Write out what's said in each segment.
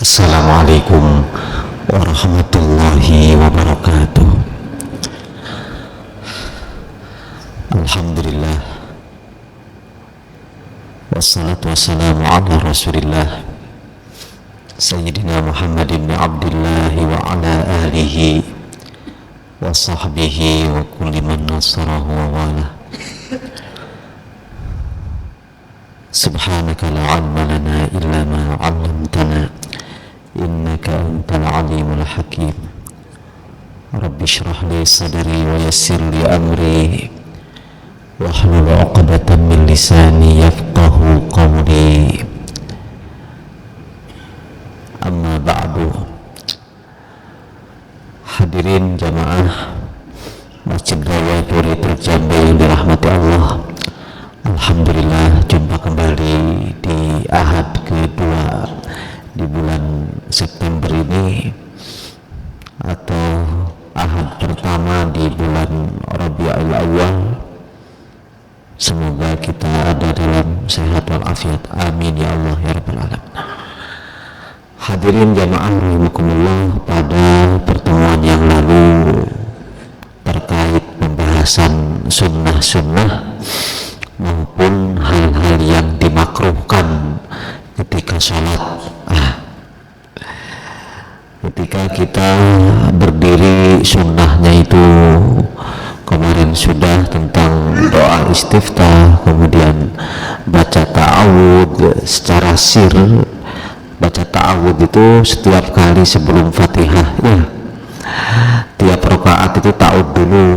Assalamualaikum warahmatullahi wabarakatuh. Alhamdulillah, wassalatu wassalamu ala rasulillah Sayyidina Muhammad ibn Abdullah wa ala alihi wa sahbihi wa kulli man nasarahu wa wala. Subhanaka la ilma lana illa ma 'allamtana innaka antal alimul hakim. Rabbi shrah li sadri wa yassir li amri wahlul 'uqdatam min lisani yafqahu qawli. Amma ba'du. Hadirin jamaah Masjid Raya Puri Terjambe yang dirahmati Allah, alhamdulillah jumpa kembali di Ahad kedua di bulan September ini, atau Ahad pertama di bulan Rabiul Awal. Semoga kita ada dalam sehat walafiat, amin ya Allah ya rabbal alamin. Hadirin jamaah rahimakumullah, pada pertemuan yang lalu terkait pembahasan sunnah-sunnah maupun hal-hal yang dimakruhkan ketika sholat, ketika kita berdiri, sunnahnya itu kemarin sudah tentang doa istiftah, kemudian baca ta'awud secara sir. Baca ta'awud itu setiap kali sebelum Fatihah, ya, tiap rakaat itu ta'awud dulu.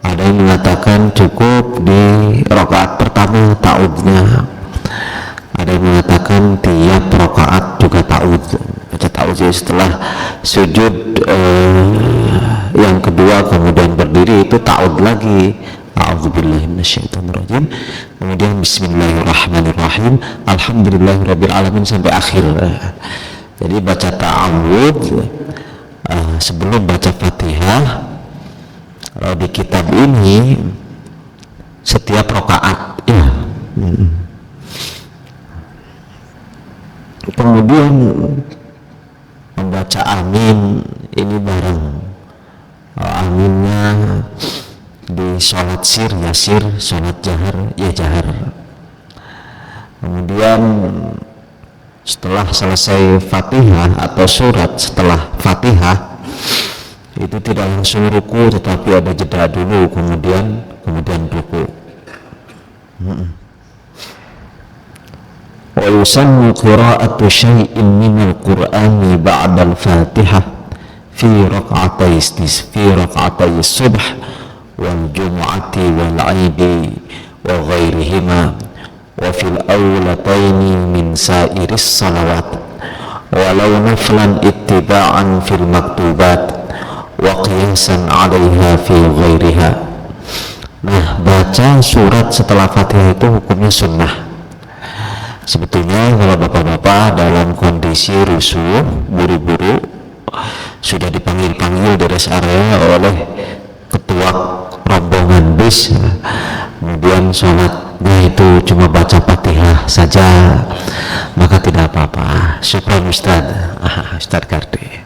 Ada yang mengatakan cukup di rakaat pertama ta'awudnya, ada yang mengatakan tiap rakaat juga ta'awud. Baca ta'awud setelah sujud yang kedua, kemudian berdiri itu ta'awud lagi, a'udzubillahi minasyaitonirrajim, kemudian bismillahirrahmanirrahim, alhamdulillahirabbil alamin sampai akhir. Jadi baca ta'awud sebelum baca Fatihah di kitab ini setiap rakaat, ya. Kemudian membaca amin ini bareng. Aminnya di sholat sir ya sir, sholat jahar ya jahar. Kemudian setelah selesai Fatihah atau surat setelah Fatihah itu tidak langsung ruku, tetapi ada jeda dulu, kemudian ruku. Wa yusannu qira'atu syai'in minal qur'ani ba'dal Fatihah fi raq'atay subh wal jumu'ati wal 'aidi wa ghairihima wa fil awlataini min sa'iris salawat walau naflan ittiba'an fil maktubat wa qiyasan 'alaiha fi ghairiha. Nah, baca surat setelah Fatihah itu hukumnya sunnah. Sebetulnya kalau bapak-bapak dalam kondisi rusuh, buru-buru, sudah dipanggil-panggil di rest area oleh ketua rombongan bis, kemudian sholatnya itu cuma baca Fatihah saja, maka tidak apa-apa. Syukran Ustaz Kardi.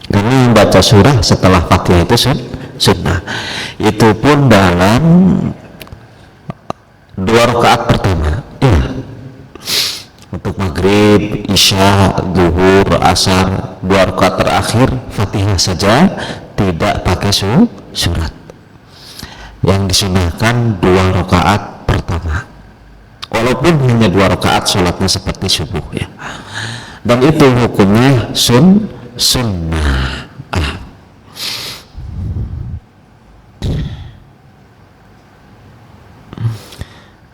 Karena membaca surah setelah Fatihah itu sunnah. Itu pun dalam 2 rakaat pertama, ya. Untuk maghrib, isya, zuhur, asar, 2 rakaat terakhir Fatihah saja, tidak pakai surat. Yang disunahkan 2 rakaat pertama, walaupun hanya 2 rakaat sholatnya seperti subuh, ya. Dan itu hukumnya sunnah.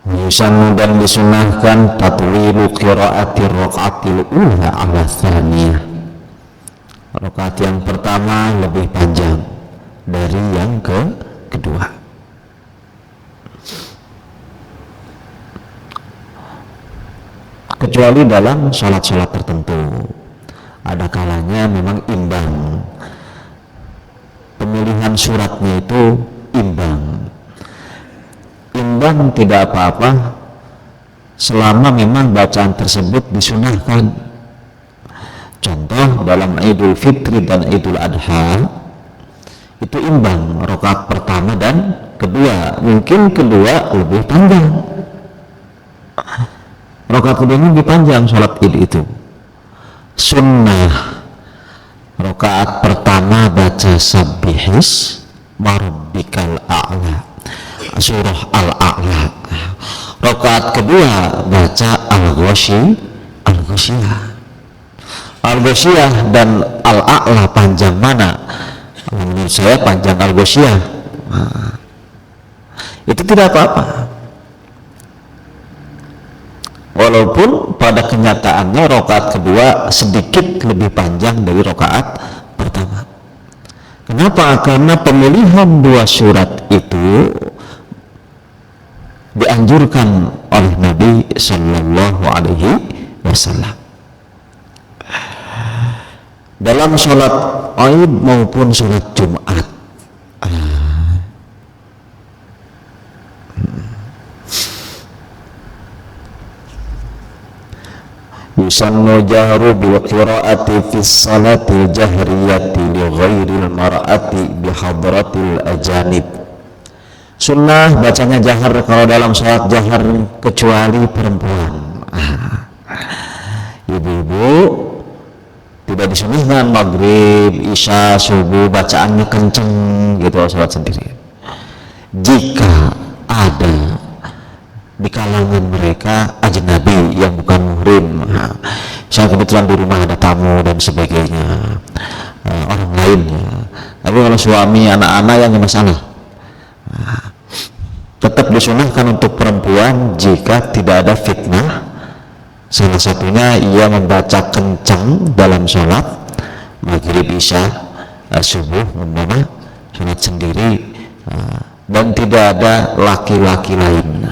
Yusannu, dan disunahkan tatwilu qiraatir raq'atil ula ala tsaniyah. Rakaat yang pertama lebih panjang dari yang kedua. Kecuali dalam sholat-sholat tertentu. Ada kalanya memang imbang. Pemilihan suratnya itu imbang. Imbang tidak apa-apa selama memang bacaan tersebut disunahkan. Contoh dalam Idul Fitri dan Idul Adha itu imbang, rakaat pertama dan kedua, mungkin kedua lebih panjang, rakaat keduanya lebih panjang sholat id itu. Sunnah rakaat pertama baca sabbihis marabbikal a'la, surah al-a'la. Rakaat kedua baca al-ghasyiyah dan al-a'la panjang mana? Menurut saya panjang al-ghasyiyah. Itu tidak apa-apa, walaupun pada kenyataannya rakaat kedua sedikit lebih panjang dari rakaat pertama. Kenapa? Karena pemilihan dua surat itu dianjurkan oleh Nabi Sallallahu Alaihi Wasallam dalam sholat Aid maupun sholat Jumat. Yusannu jahru bil qiraati fi salatil jahriyati li ghairil mar'ati bi hadratil ajanib. Sunnah bacanya jahar kalau dalam sholat jahar kecuali perempuan. Ibu-ibu tidak disunahkan maghrib, isya, subuh bacaannya kenceng gitu sholat sendiri. Jika ada di kalangan mereka ajnabi yang bukan muhrim, saya kebetulan di rumah ada tamu dan sebagainya, orang lainnya, tapi kalau suami anak-anak yang masalah, tetap disunahkan untuk perempuan jika tidak ada fitnah. Salah satunya ia membaca kencang dalam sholat maghrib, isya, subuh, umpama sholat sendiri, dan tidak ada laki-laki lain.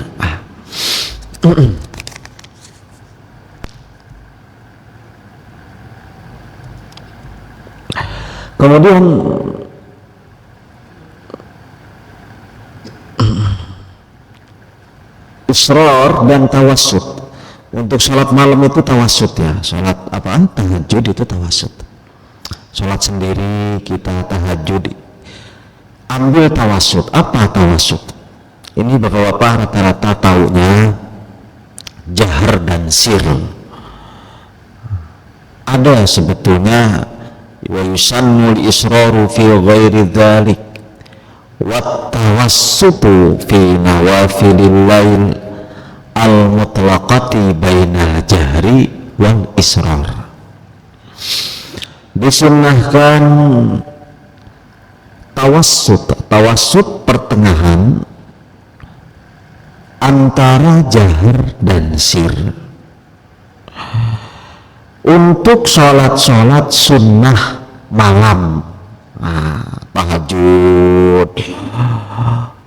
Kemudian israr dan tawassut. Untuk sholat malam itu tawassut ya, sholat apaan? Tahajud itu tawassut. Sholat sendiri kita tahajud, ambil tawassut. Apa tawassut? Ini bapak-bapak rata-rata taunya jahar dan sir. Ada sebetulnya wa yusannul israru fi ghairi dzalik wat tawassutu fi nawafilil lail al-mutlaqati bainal jahri wal israr. Disunnahkan tawassut pertengahan antara jahar dan sir untuk sholat sunnah malam, tahajud,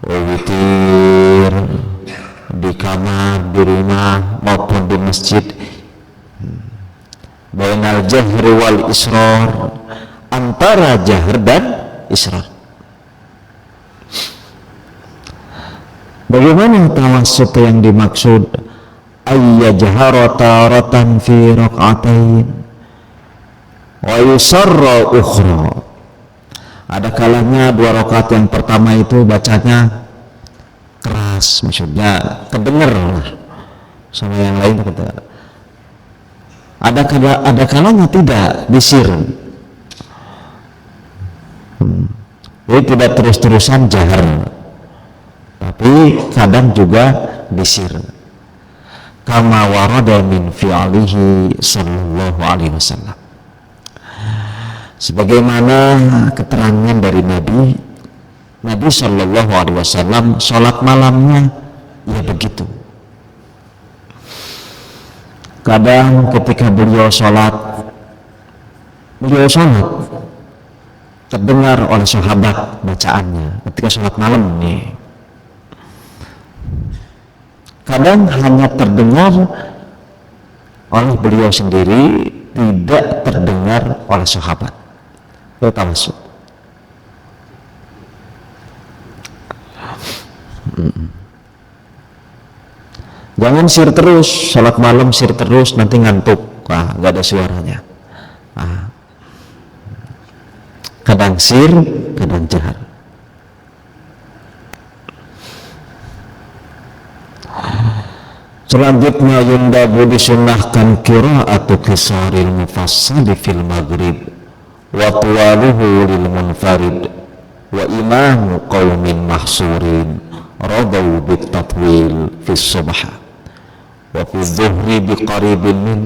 witir di kamar, di rumah maupun di masjid. Bainal jahri wal israr, antara jahar dan israr. Bagaimana tawassut yang dimaksud? Ayyajhara taratan fi rak'atain wa yusarra ukhra. Ada kalanya dua rakaat yang pertama itu bacanya keras, maksudnya kedengar sama yang lain. Ada kalanya tidak, disir. Jadi tidak terus-terusan jahar, tapi kadang juga disir. Kama warada min fi'alihi sallallahu alaihi wasallam, sebagaimana keterangan dari Nabi sallallahu alaihi wasallam sholat malamnya ya begitu. Kadang ketika beliau sholat terdengar oleh sahabat bacaannya ketika sholat malam nih. Kadang hanya terdengar oleh beliau sendiri, tidak terdengar oleh sahabat. Itu tawassut. Jangan sir terus, sholat malam sir terus nanti ngantuk, nggak ada suaranya. Kadang sir, kadang jahar. Selanjutnya yundabu disunnahkan qira'atu qisaril mufassali fil maghrib wa tuwaluhu lil munfarid wa imamu qaumin mahsurin radaw bit tatwil fis subha wa fi dhuhri bi qaribin min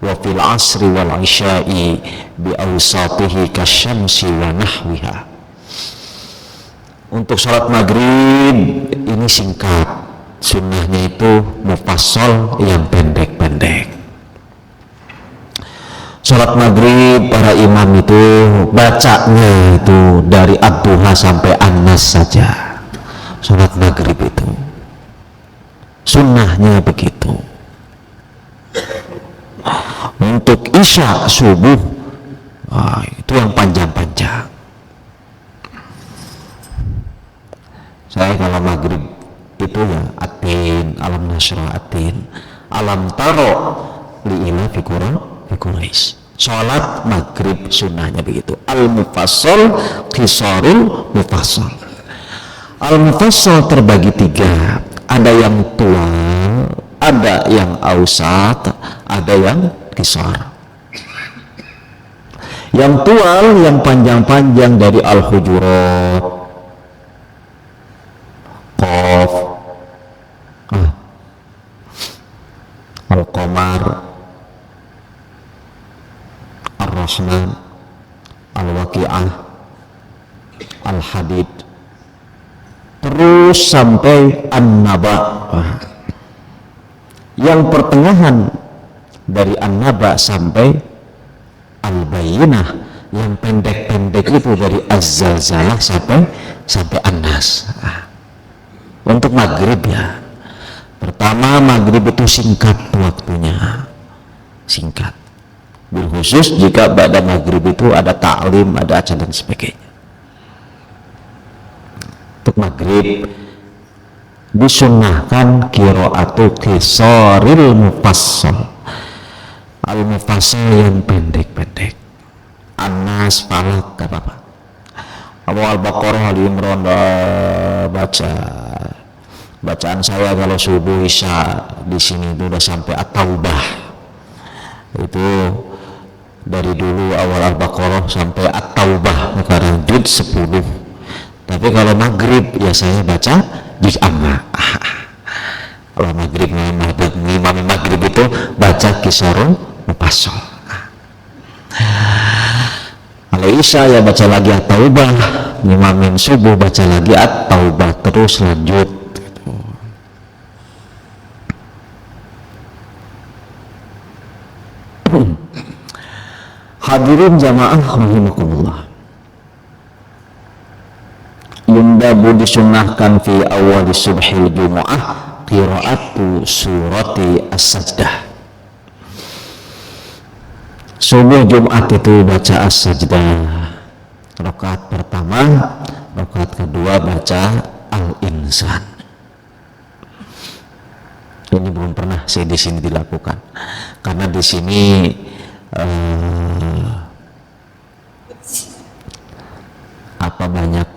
wa fil asri wal isya'i bi awsatihi kasyamsi wa nahwiha. Untuk salat maghrib ini singkat, sunnahnya itu mufassal yang pendek-pendek. Salat maghrib para imam itu bacanya itu dari ad-duha sampai an-nas saja. Salat maghrib itu sunnahnya begitu. Untuk isya subuh itu yang panjang-panjang. Saya kalau maghrib itu ya atin, alam nasrah atin, alam taro li'ila fi Quraisy. Salat maghrib sunnahnya begitu. Al-mufassal qisarul mufassal. Al-mufassal terbagi tiga, ada yang tual, ada yang ausat, ada yang qisar. Yang tual, yang panjang-panjang dari Al-Hujurat, Qaf, Al-Qamar, Ar-Rahman, Al-Waqi'ah, Al-Hadid, terus sampai An-Naba. Yang pertengahan dari An-Naba sampai Al-Bayyinah, yang pendek-pendek itu dari Az-Zalzalah sampai An-Nas. Untuk maghrib ya, pertama maghrib itu singkat waktunya, singkat. Bil khusus jika pada maghrib itu ada ta'lim, ada acara dan sebagainya. Untuk maghrib disunnahkan qira'atu qisaril mufassal. Al-mufassal yang pendek-pendek. An-Nas, Falaq, gak apa-apa. Al-Baqarah, Al-Imran baca. Bacaan saya kalau subuh isya di sini itu udah sampai At-Taubah. Itu dari dulu awal Al-Baqarah sampai At-Taubah, sekarang juz 10. Tapi kalau maghrib ya saya baca juz amma. Kalau maghrib imam maghrib itu baca qisarul mufassal. Kalau isya ya baca lagi At-Taubah, imamin subuh baca lagi At-Taubah, terus lanjut. Hadirin jamaah rahimakumullah, yundabu disunnahkan fi awal subhil jumu'ah qira'atu surati as-sajdah. Subuh Jumat itu baca as-sajdah, rakaat pertama, rakaat kedua baca al-insan. Ini belum pernah saya di sini dilakukan, karena di sini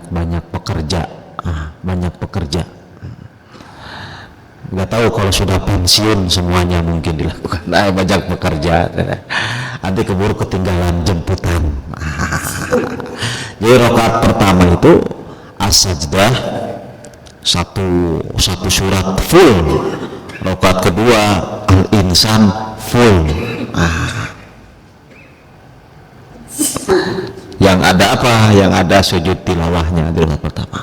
banyak pekerja. Nggak tahu kalau sudah pensiun semuanya mungkin dilakukan. Banyak pekerja, nanti keburu ketinggalan jemputan. Jadi rakaat pertama itu as-sajdah satu surat full, rakaat kedua al-insan full. Yang ada apa? Yang ada sujud tilawahnya di rakaat pertama.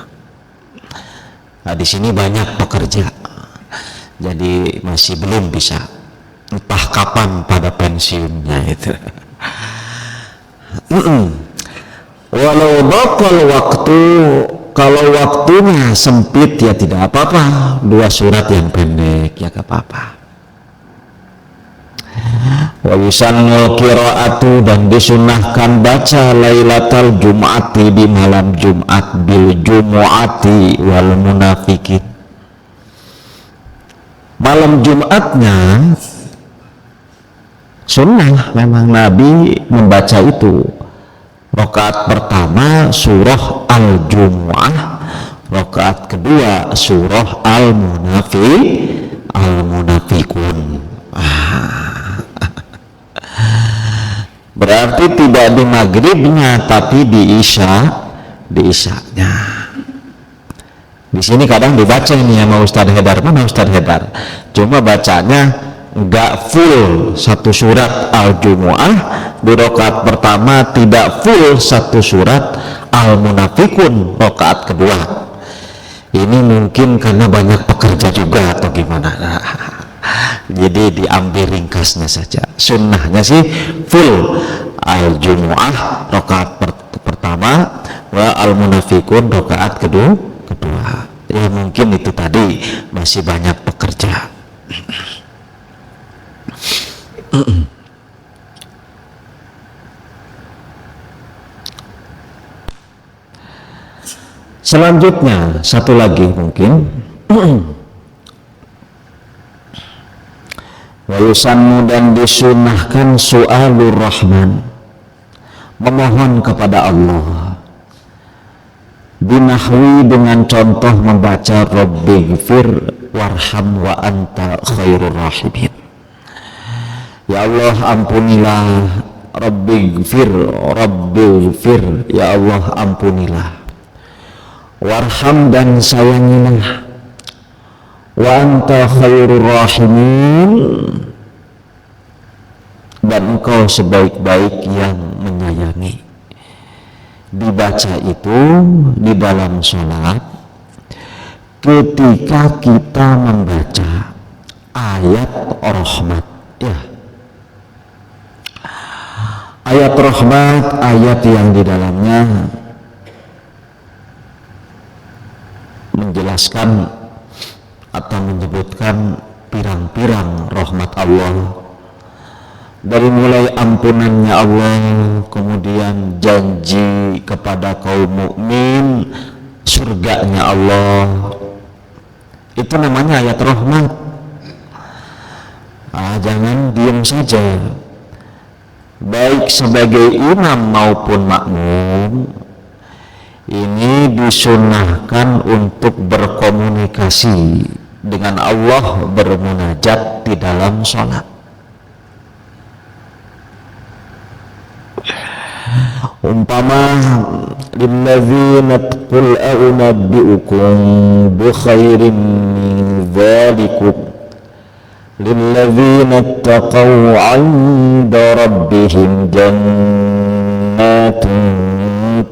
Nah, di sini banyak pekerja, jadi masih belum bisa, entah kapan pada pensiunnya itu. Walau bakal waktu, kalau waktunya sempit ya tidak apa-apa, 2 surat yang pendek ya gak apa-apa. Wa yusannul qira'atu, dan disunahkan baca lailatal jum'ati, di malam Jumat, bil jumu'ati wal munafikin, Malam Jumatnya sunnah memang Nabi membaca itu. Rakaat pertama surah Al-Jumu'ah, rakaat kedua surah Al-Munafiqun. Berarti tidak di maghribnya tapi di isyanya. Di sini kadang dibaca ini sama Ustadz Hedar. Mana Ustadz Hedar? Cuma bacanya enggak full satu surat Al-Jumu'ah, di rakaat pertama tidak full satu surat Al-Munafiqun rakaat kedua. Ini mungkin karena banyak pekerja juga atau gimana. Jadi diambil ringkasnya saja. Sunnahnya sih full Al-Jumu'ah rakaat pertama, wa Al-Munafiqun rakaat kedua. Ya mungkin itu tadi masih banyak pekerja. Selanjutnya satu lagi mungkin wa yusannu, dan disunahkan su'alur rahman, memohon kepada Allah, binahwi, dengan contoh membaca rabbighfir warham wa anta khairur rahimin. Ya Allah ampunilah, rabbighfir, ya Allah ampunilah, warham, dan sayangilah, wa anta khairur rahimin, dan engkau sebaik-baik yang menyayangi. Dibaca itu di dalam sholat ketika kita membaca ayat rahmat, ya. Ayat rahmat, ayat yang di dalamnya menjelaskan atau menyebutkan pirang-pirang rahmat Allah, dari mulai ampunannya Allah, kemudian janji kepada kaum mukmin, surganya Allah. Itu namanya ayat rahmat. Jangan diam saja. Baik sebagai imam maupun makmum, ini disunahkan untuk berkomunikasi dengan Allah, bermunajat di dalam sholat. Umpama lilladzina qul a'unabbi'ukum bi khairin min dzalikum lilladzina taqaw 'inda rabbihim jannatun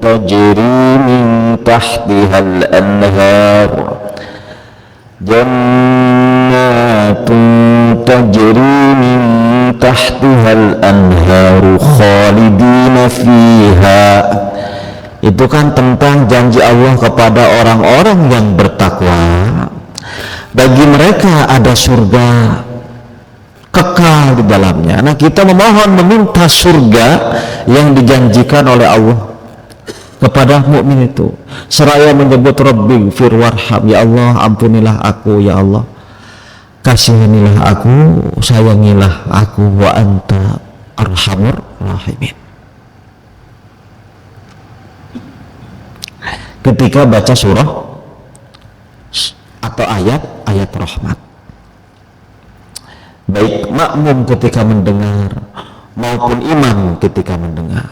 tajri min tahtiha al-anhar tahtihal anharu khalidina fiha. Itu kan tentang janji Allah kepada orang-orang yang bertakwa, bagi mereka ada surga kekal di dalamnya. Nah, kita memohon meminta surga yang dijanjikan oleh Allah kepada mukmin itu, seraya menyebut rabbighfir warham, ya Allah ampunilah aku, ya Allah kasihanilah aku, sayangilah aku, wa anta arhamur rahimin. Ketika baca surah atau ayat rahmat, baik makmum ketika mendengar maupun imam ketika mendengar,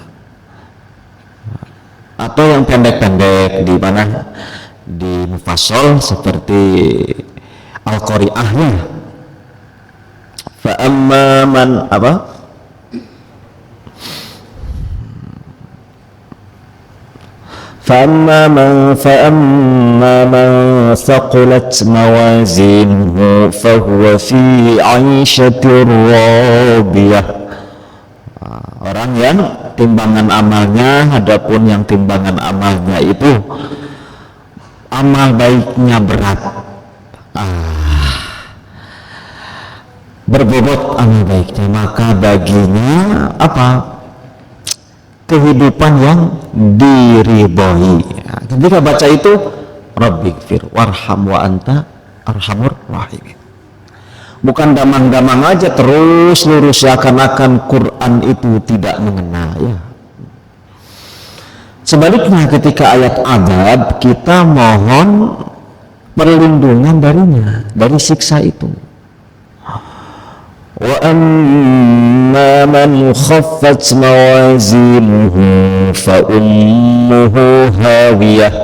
atau yang pendek-pendek di mana di mufassal seperti Al-Qari'ahnya, fa amma man fa amma man thaqulat mawazinuhu fa huwa fi 'aishatir radiyah. Orang yang timbangan amalnya, adapun yang timbangan amalnya itu amal baiknya berat, berbobot amal baiknya, maka baginya kehidupan yang diridhoi. Ketika baca itu rabbighfir warham wa anta arhamur rahimin, bukan damang-damang aja terus lurus, seakan-akan Quran itu tidak mengena ya. Sebaliknya ketika ayat azab, kita mohon perlindungan darinya, dari siksa itu. Wa amma man khaffat mawazinuhu fa ummuhu hawiyah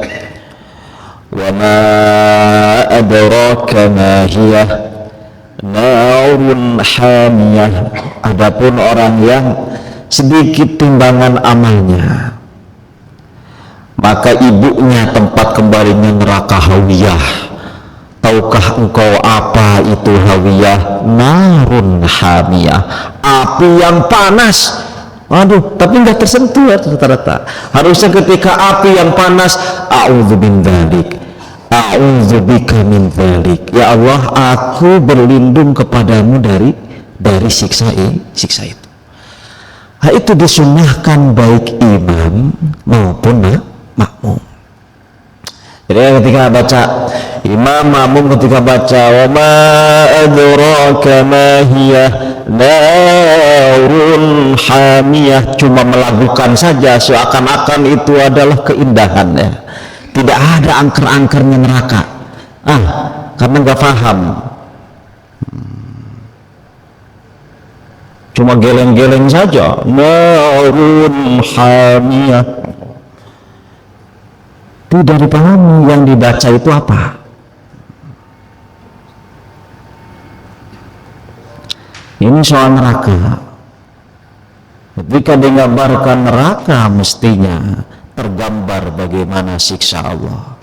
wa ma adraka ma hiyah narun hamiyah. Adapun orang yang sedikit timbangan amalnya, maka ibunya tempat kembalinya neraka hawiyah. Tahukah engkau apa itu hawiyah? Narun hamiyah, api yang panas. Aduh, tapi nggak tersentuh ya rata-rata. Harusnya ketika api yang panas, a'udzu min dzalik, a'udzubika min dzalik. Ya Allah, aku berlindung kepadamu dari siksa itu. Nah, itu disunnahkan baik imam maupun makmum. Jadi ketika baca imam, makmum ketika baca wa ma adraka ma hiya narun hamiyah, cuma melakukan saja seakan-akan itu adalah keindahan ya. Tidak ada angker-angkernya neraka. Karena nggak paham. Cuma geleng-geleng saja. Narun hamiyah. Tidak dipahami yang dibaca itu apa. Ini soal neraka. Ketika digambarkan neraka, mestinya tergambar bagaimana siksa Allah.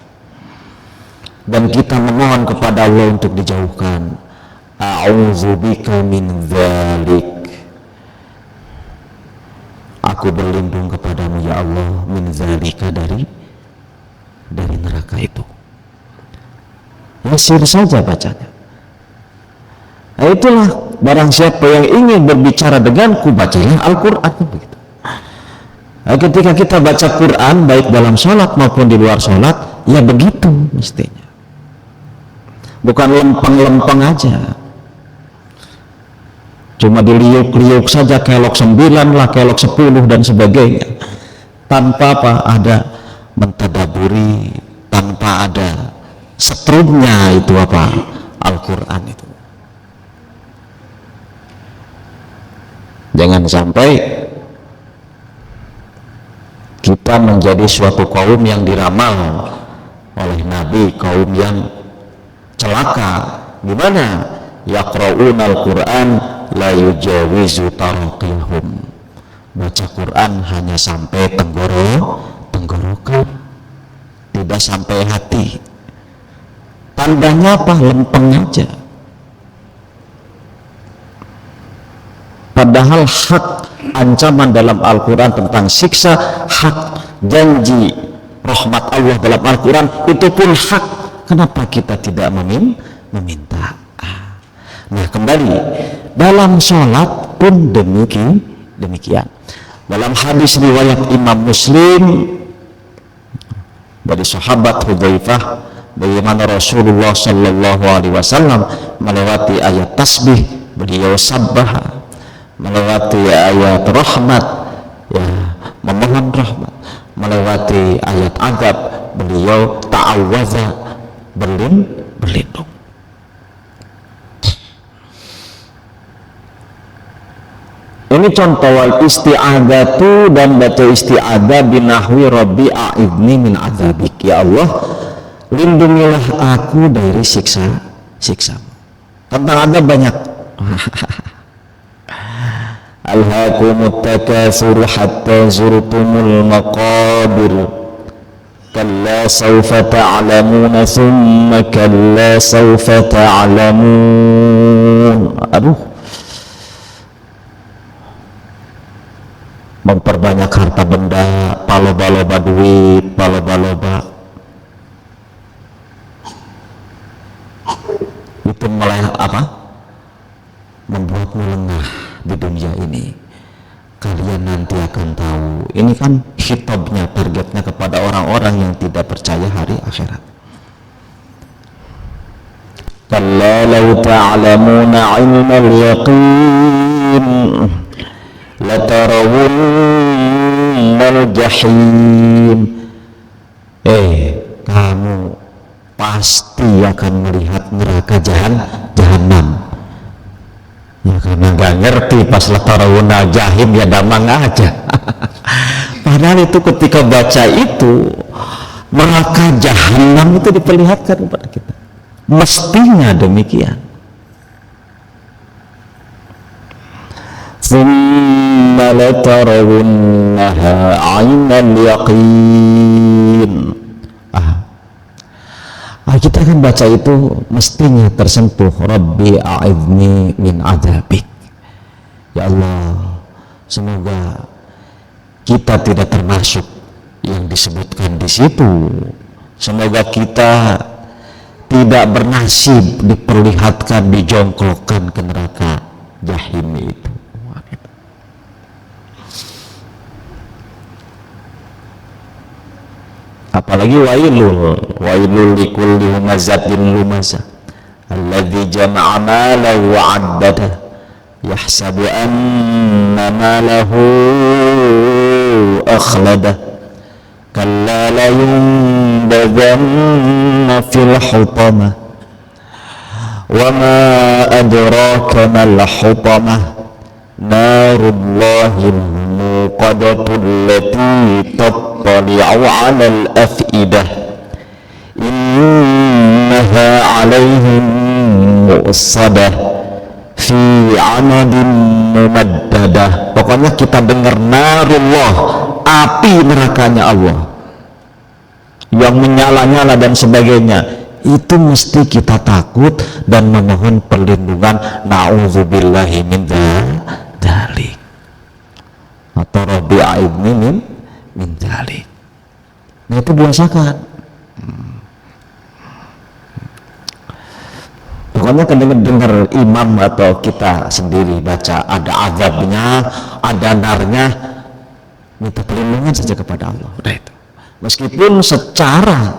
Dan kita memohon kepada Allah untuk dijauhkan. A'udzubika min dzalik. Aku berlindung kepadamu ya Allah, min dzalika, dari neraka itu. Yasir saja bacanya. Nah, itulah barang siapa yang ingin berbicara denganku, bacalah Al-Quran begitu. Nah, ketika kita baca Quran baik dalam sholat maupun di luar sholat, ya begitu mestinya. Bukan lempeng-lempeng aja, cuma diliuk-liuk saja, kelok 9 lah, kelok 10 dan sebagainya, tanpa ada mentadaburi, tanpa ada setrumnya itu Al-Quran itu. Jangan sampai kita menjadi suatu kaum yang diramal oleh Nabi, kaum yang celaka. Gimana? Yaqra'unal Quran la yujawizu taraqihum. Baca Quran hanya sampai tenggorokan, tidak sampai hati. Tandanya apa? Lempeng aja. Padahal hak ancaman dalam Al-Quran tentang siksa, hak janji rahmat Allah dalam Al-Quran itu pun hak. Kenapa kita tidak meminta? Nah, kembali dalam sholat pun demikian. Dalam hadis riwayat Imam Muslim dari sahabat Hudzaifah, bagaimana Rasulullah Shallallahu Alaihi Wasallam melewati ayat tasbih, beliau sabbah, melewati ayat rahmat, ya, memohon rahmat, melewati ayat azab, beliau ta'awwadza, berlindung. Ini contoh wal isti'adzatu, dan baca isti'adzah binahwi rabbi a'idni min azabik. Ya Allah, lindungilah aku dari siksamu. Tentang azab banyak. Alhaakumut takatsur hatta zurtumul maqabir. Kalla sawfa ta'lamun thumma kalla sawfa ta'lamun. Memperbanyak harta benda, paloba-loba duit, paloba-loba, itu malah membuatmu lengah di dunia ini. Kalian nanti akan tahu. Ini kan khitabnya, targetnya kepada orang-orang yang tidak percaya hari akhirat. kalla law ta'lamuna 'ilmal yaqin latarawunnal jahim. Kamu pasti akan melihat neraka jahanam. Ya karena nggak ngerti pas latarawunnal jahim ya damang aja. Padahal itu ketika baca itu neraka jahanam itu diperlihatkan kepada kita. Mestinya demikian. Tsumma latarawunnaha 'ainal yaqin. Kita akan baca itu mestinya tersentuh, Rabbi a'idni min adzabik. Ya Allah, semoga kita tidak termasuk yang disebutkan di situ. Semoga kita tidak bernasib diperlihatkan, dijongkokkan ke neraka jahim itu. Apalagi wailul likulli humazatin lumazah alladzi jama'a malahu wa 'addada yahsabu anna malahu akhlada kalla la yunbadhanna fil hutamah wa ma adraka mal hutamah narullahil muqadatul lati tattali'u 'alal afidah innaha 'alaihim mu'sadah fi 'amadin mumaddadah. Pokoknya kita dengar narullah, api nerakanya Allah yang menyala-nyala dan sebagainya, itu mesti kita takut dan memohon perlindungan. Na'udzubillahi min dzalik atau Rabbi a'idni min dzalik. Nah itu biasakan. Pokoknya dengar imam atau kita sendiri baca ada azabnya, ada narnya, minta perlindungan saja kepada Allah. Udah itu. Meskipun secara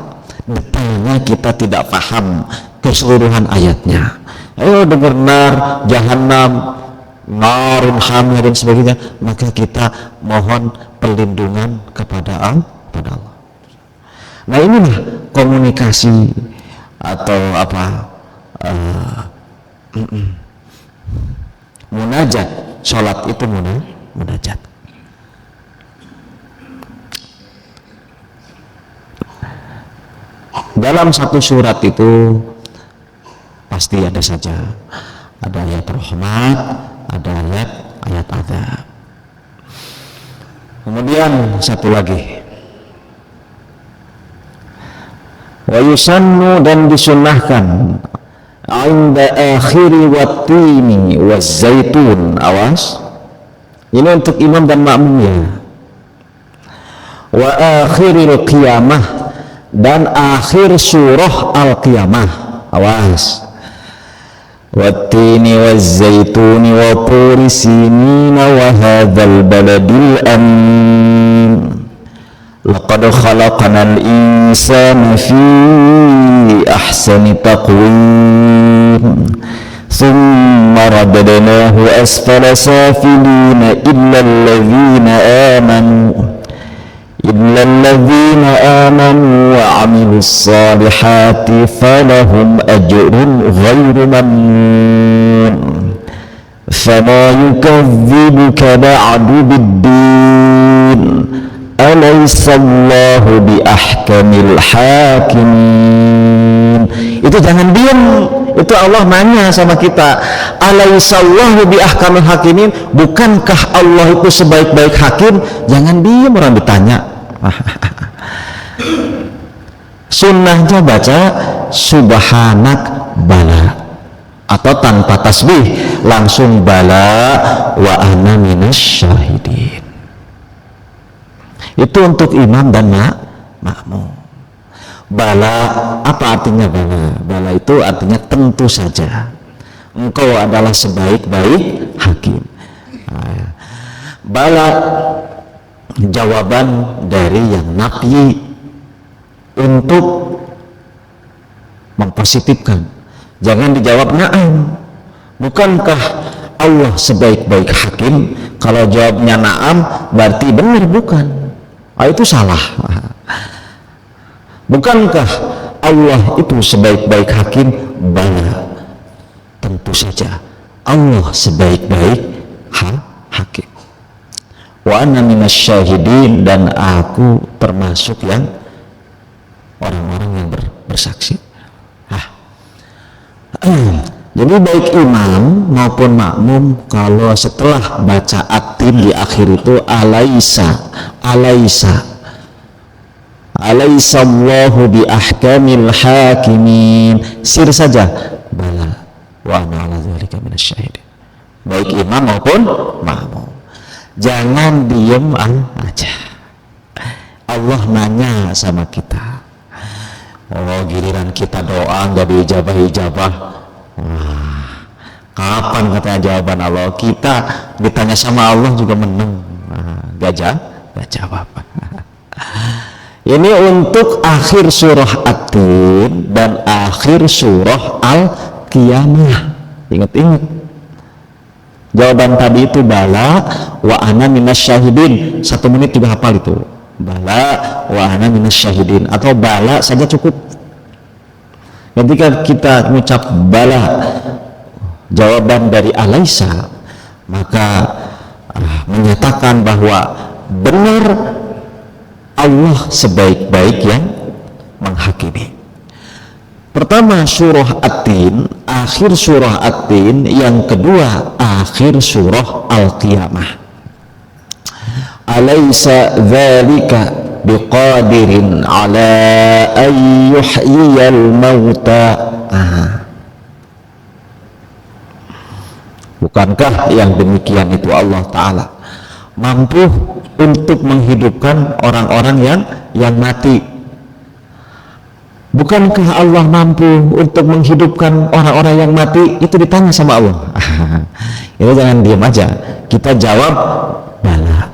detailnya kita tidak paham keseluruhan ayatnya. Ayo dengar nar, jahanam, narun hamil dan sebagainya, maka kita mohon perlindungan kepada Allah. Nah inilah komunikasi atau munajat. Sholat itu munajat. Dalam satu surat itu pasti ada saja, ada ayat rahmat, ada ayat azab. Kemudian satu lagi, wa yusannu, dan disunnahkan, inda akhiri wattini wazzaitun. Awas, ini untuk imam dan makmumnya. Wa akhiril qiyamah, dan akhir surah Al-Qiyamah. Awas, wattini wazzaituni wa turi sinina wa hadzal baladil amin laqad khalaqnal insana fi ahsani taqwim thumma radadnahu asfala safilina illa alladhina amanu wa 'amilus salihati falahum ajrun ghairu mamnun fama yukazzibuka ba'du biddin alaysa Allahu bi ahkamil hakimin. Itu jangan diam, itu Allah nanya sama kita, alaysa Allahu bi ahkamil hakimin, bukankah Allah itu sebaik-baik hakim? Jangan diam orang ditanya. Sunnahnya baca subhanak bala, atau tanpa tasbih langsung bala wa ana minasy syahidin. Itu untuk imam dan makmum. Bala, apa artinya bala? Bala itu artinya tentu saja engkau adalah sebaik-baik hakim. Bala jawaban dari yang nafi untuk mempositifkan. Jangan dijawab na'am. Bukankah Allah sebaik-baik hakim? Kalau jawabnya na'am berarti benar, bukan? Itu salah. Bukankah Allah itu sebaik-baik hakim? Bala, tentu saja Allah sebaik-baik hakim. Wa ana minasyahidin, dan aku termasuk yang orang-orang yang bersaksi. Jadi baik imam maupun makmum kalau setelah baca atin di akhir itu alaisa Allahu bi ahkamil hakimin, sir saja bala wa ana ala dzalika minasyahidin. Baik imam maupun makmum, jangan diem aja. Allah nanya sama kita, giliran kita doa nggak diijabah. Kapan katanya jawaban Allah? Kita ditanya sama Allah juga menang, gak jawab. Ini untuk akhir surah At-Tin dan akhir surah Al-Qiyamah. Ingat-ingat, jawaban tadi itu bala wa ana minasyahidin. 1 menit juga hafal itu, bala wa ana minasyahidin, atau bala saja cukup. Ketika kita mengucap bala, jawaban dari alaisa, maka menyatakan bahwa benar Allah sebaik-baik yang menghakimi. Pertama surah At-Tin, akhir surah At-Tin. Yang kedua akhir surah Al-Qiyamah. Alaisa dzalika biqadirin ala an yuhyiyal mauta. Bukankah yang demikian itu Allah Ta'ala mampu untuk menghidupkan orang-orang yang mati? Bukankah Allah mampu untuk menghidupkan orang-orang yang mati? Itu ditanya sama Allah. Itu jangan diam aja, kita jawab bala.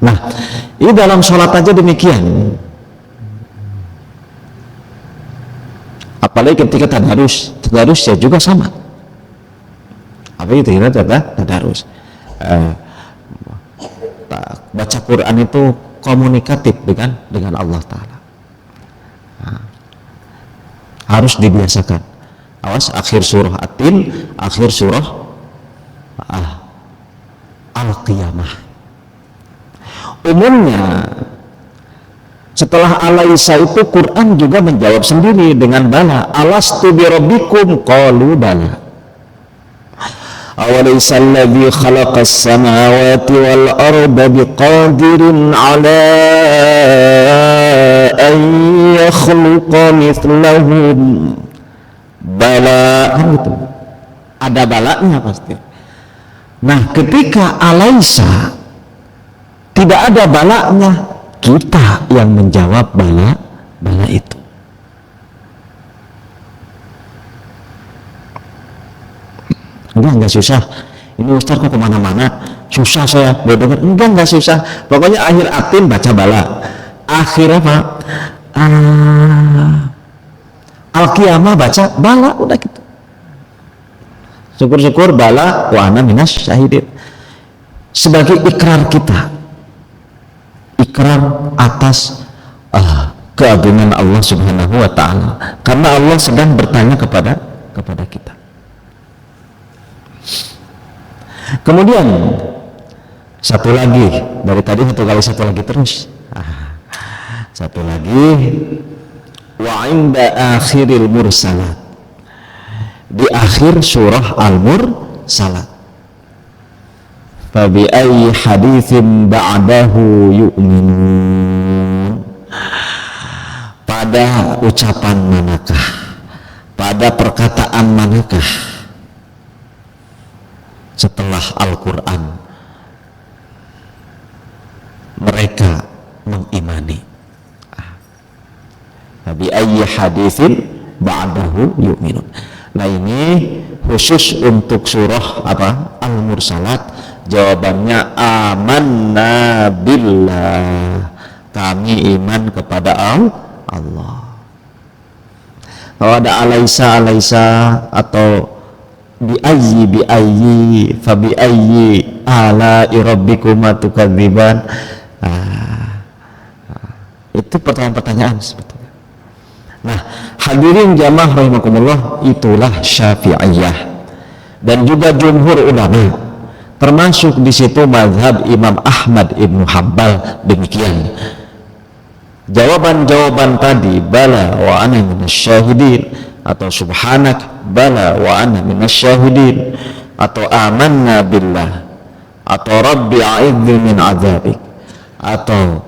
Nah, ini dalam sholat aja demikian, apalagi ketika tadarus ya juga sama. Apa itu kita tadarus? Baca Quran itu komunikatif dengan Allah Ta'ala. Harus dibiasakan. Awas, akhir surah At-Tin, akhir surah Al-Qiyamah. Umumnya setelah alaisa itu Quran juga menjawab sendiri dengan bala. Alastu bi rabbikum qalu bala. Awalaysa alladhi khalaqas samawati wal arda biqadirin ala an yakhluqa mithlahum. Bala, kan gitu. Ada balanya pasti. Nah, ketika alaisa tidak ada balanya, kita yang menjawab bala itu. Enggak susah. Ini Ustaz kok kemana-mana susah saya berdengar. Enggak susah. Pokoknya akhir At-Tin baca bala, akhir apa Al-Qiyamah baca bala, udah gitu. Syukur-syukur bala wa ana minasyahidin sebagai ikrar kita, ikrar atas keagungan Allah Subhanahu wa Ta'ala, karena Allah sedang bertanya kepada kita. Kemudian satu lagi, dari tadi satu lagi terus. Satu lagi, wa inda akhiril mursalat, di akhir surah Al-Mursalat. Fa bi ayyi haditsin ba'dahu yu'minun. Pada ucapan manakah, pada perkataan manakah setelah Al-Quran mereka mengimani? Bi ayyi haditsin ba'dahu yu'minun. Nah, ini khusus untuk surah Al-Mursalat. Jawabannya amanna billah, kami iman kepada Allah. Kalau ada alaisa atau bi ayyi fa bi ayyi ala rabbikuma tukadziban. Itu pertanyaan-pertanyaan sebetulnya. Nah, hadirin jamaah rahimakumullah, itulah Syafi'iyah dan juga jumhur ulama, termasuk di situ mazhab Imam Ahmad Ibnu Hanbal. Demikian jawaban-jawaban tadi, bala wa ana minasyahidin, atau subhanak bala wa ana minasyahidin, atau amanna billah, atau rabbi a'idni min azabik, atau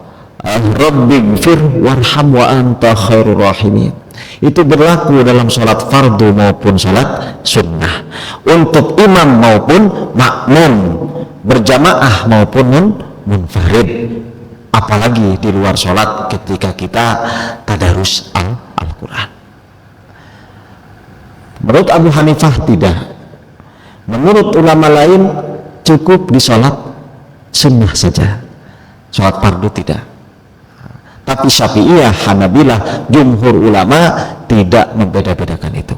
rabbi gfir warham wa anta khairur rahimin. Itu berlaku dalam sholat fardu maupun sholat sunnah, untuk imam maupun makmum, berjamaah maupun munfarid, apalagi di luar sholat ketika kita tadarus Al-Quran. Menurut Abu Hanifah tidak, menurut ulama lain cukup di sholat sunnah saja, sholat fardu tidak. Tapi Syafi'iyah, Hanabilah, jumhur ulama tidak membeda-bedakan itu,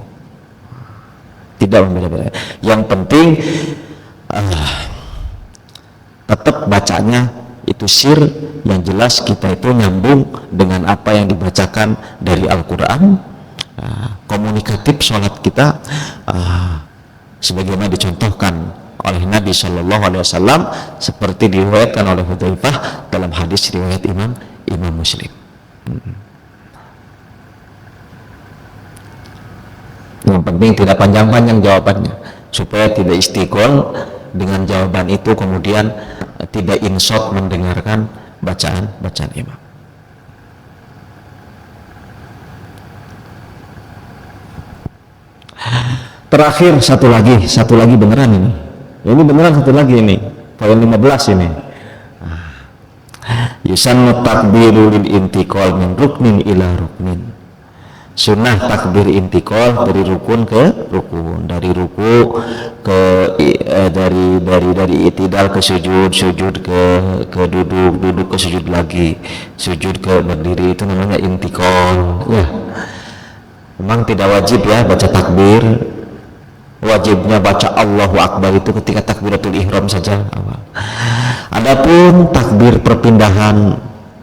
tidak membeda-bedakan. Yang penting tetap bacanya itu sir, yang jelas kita itu nyambung dengan apa yang dibacakan dari Al-Quran, komunikatif sholat kita sebagaimana dicontohkan oleh Nabi SAW, seperti diriwayatkan oleh Hudzaifah dalam hadis riwayat Imam Muslim. Yang penting tidak panjang-panjang jawabannya, supaya tidak istiqol dengan jawaban itu, kemudian tidak insot mendengarkan bacaan imam. Terakhir satu lagi beneran ini beneran, satu lagi ini poin 15 ini. Yusannu takbiru lil intiqal min ruknin ila ruknin. Sunnah takbir intiqal dari rukun ke rukun, dari ruku ke dari itidal ke sujud ke duduk ke sujud lagi, sujud ke berdiri, itu namanya intiqal ya. Memang tidak wajib ya baca takbir, wajibnya baca Allahu Akbar itu ketika takbiratul ihram saja awal. Adapun takbir perpindahan,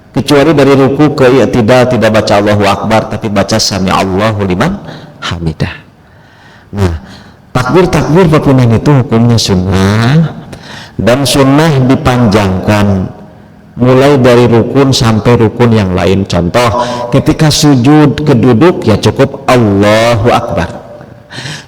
kecuali dari ruku ke i'tidal, tidak baca Allahu Akbar, tapi baca sami Allahu liman hamidah. Nah, takbir perpindahan itu hukumnya sunnah, dan sunnah dipanjangkan mulai dari rukun sampai rukun yang lain. Contoh, ketika sujud ke duduk ya cukup Allahu Akbar.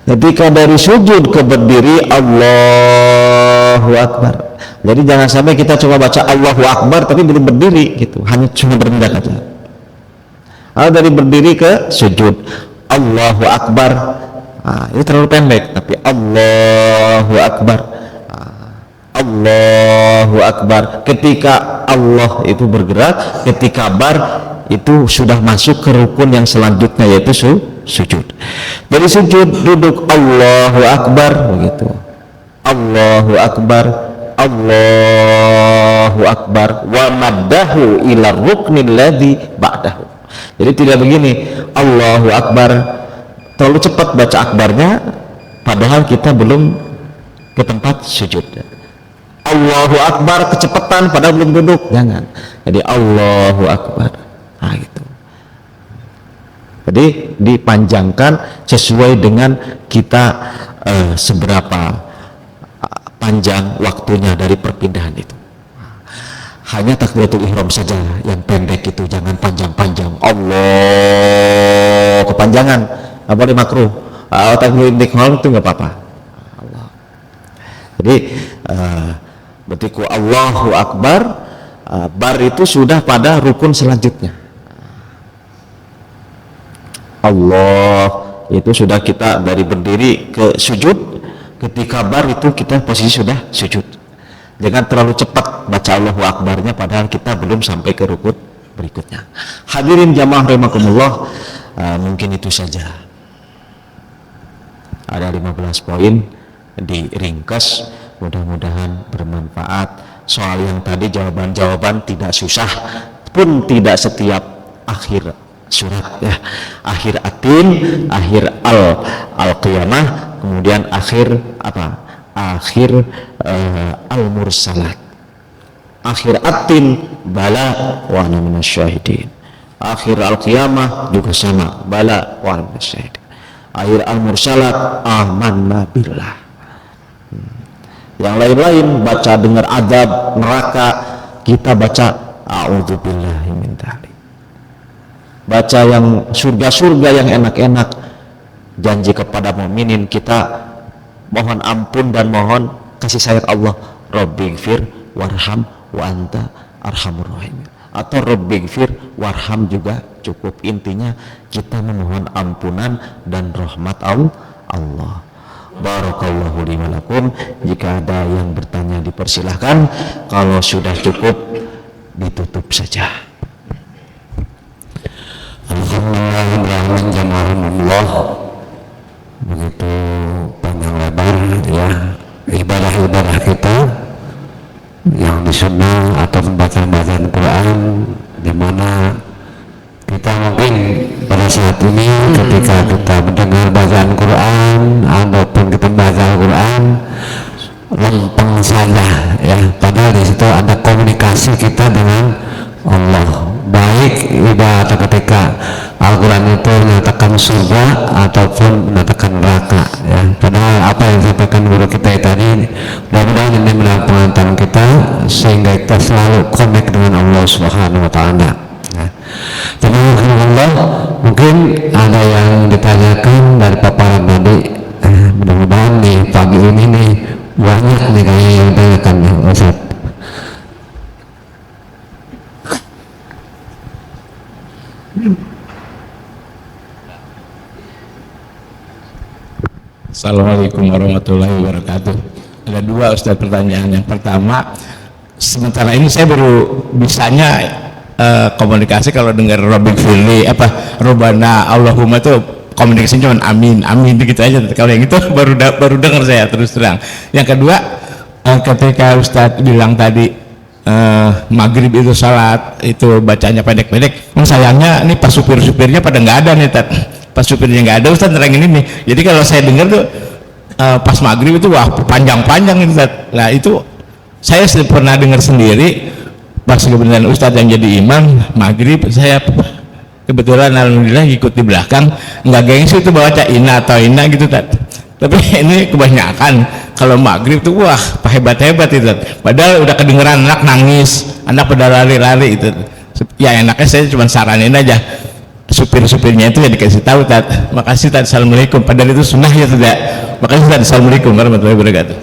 Ketika dari sujud ke berdiri Allahu Akbar. Jadi jangan sampai kita coba baca Allahu Akbar tapi belum berdiri gitu, hanya cuma berendah aja. Dari berdiri ke sujud Allahu Akbar, ini terlalu pendek, tapi Allahu Akbar, Allahu Akbar. Ketika Allah itu bergerak, ketika bar itu sudah masuk ke rukun yang selanjutnya, yaitu sujud. Jadi sujud duduk Allahu Akbar begitu, Allahu Akbar, Allahu Akbar, wa maddahu ila ruknil ladzi ba'dahu. Jadi tidak begini Allahu Akbar terlalu cepat baca akbarnya padahal kita belum ke tempat sujud. Allahu Akbar kecepatan padahal belum duduk, jangan. Jadi Allahu Akbar, gitu. Jadi dipanjangkan sesuai dengan kita seberapa panjang waktunya dari perpindahan itu. Hanya takbiratul ihram saja yang pendek itu, jangan panjang-panjang. Allah kepanjangan, apa boleh makruh. Takbiratul ihram itu nggak apa-apa. Allah. Jadi berarti Allahu Akbar, bar itu sudah pada rukun selanjutnya. Allah itu sudah kita dari berdiri ke sujud. Ketika bar itu kita posisi sudah sujud. Jangan terlalu cepat baca Allahu Akbarnya padahal kita belum sampai ke rukun berikutnya. Hadirin jamaah rahimakumullah, mungkin itu saja. Ada 15 poin diringkas, mudah-mudahan bermanfaat. Soal yang tadi jawaban-jawaban tidak susah, pun tidak setiap akhir surat ya, akhir atin, akhir al-qiyamah, kemudian akhir apa? Akhir al-mursalat. Akhir atin bala wa ana minasyahidin. Akhir al-qiyamah juga sama, bala wa ana minasyahidin. Akhir al-mursalat amanna billah. Yang lain-lain baca dengar adab neraka, kita baca a'udzubillahi min dzalik. Baca yang surga-surga yang enak-enak, janji kepada mukminin, kita mohon ampun dan mohon kasih sayang Allah, Rabbighfir warham wa anta arhamur rahimin, atau Rabbighfir warham juga cukup. Intinya kita memohon ampunan dan rahmat Allah. Barakallahu li wa lakum. Jika ada yang bertanya dipersilahkan, kalau sudah cukup ditutup saja. Alhamdulillah, begitu panjang lebar ya ibadah-ibadah kita yang di sunnah atau bacaan-bacaan Quran, di mana kita mungkin pada saat ini ketika kita mendengar bacaan Quran ataupun kita baca Quran lempeng saja ya, padahal di situ ada komunikasi kita dengan Allah, baik ibadah ketika Al-Quran itu menyatakan surga ataupun menyatakan neraka ya. Padahal apa yang disampaikan guru kita tadi, mudah-mudahan ini mendapat pengantar kita sehingga kita selalu connect dengan Allah Subhanahu wa Ta'ala ya. Jadi mungkin ada yang ditanyakan dari paparan tadi, mudah-mudahan nih pagi ini nih banyak nih kayaknya yang ditanyakan ya Ustaz. Assalamualaikum warahmatullahi wabarakatuh. Ada dua Ustaz pertanyaan. Yang pertama, sementara ini saya baru bisanya komunikasi kalau dengar Rabbighfirli Robbana Allahumma itu komunikasinya cuma amin gitu aja. Kalau yang itu baru dengar saya terus terang. Yang kedua, ketika Ustaz bilang tadi maghrib itu salat itu bacanya pendek-pendek, sayangnya ini pas supir-supirnya pada nggak ada nih pas supirnya nggak ada Ustaz terangin ini. Jadi kalau saya dengar tuh pas maghrib itu wah panjang-panjang itu Ustaz. Nah itu saya pernah dengar sendiri pas kebetulan Ustaz yang jadi imam maghrib, saya kebetulan alhamdulillah ikut di belakang, nggak gengsi itu baca ina atau ina gitu tapi ini kebanyakan kalau maghrib tuh wah hebat-hebat itu padahal udah kedengeran anak nangis, anak pada lari-lari itu ya. Enaknya saya cuma saranin aja supir-supirnya itu ya dikasih tahu makasih assalamualaikum, padahal itu sunnah ya tidak. Makasih assalamualaikum warahmatullahi wabarakatuh.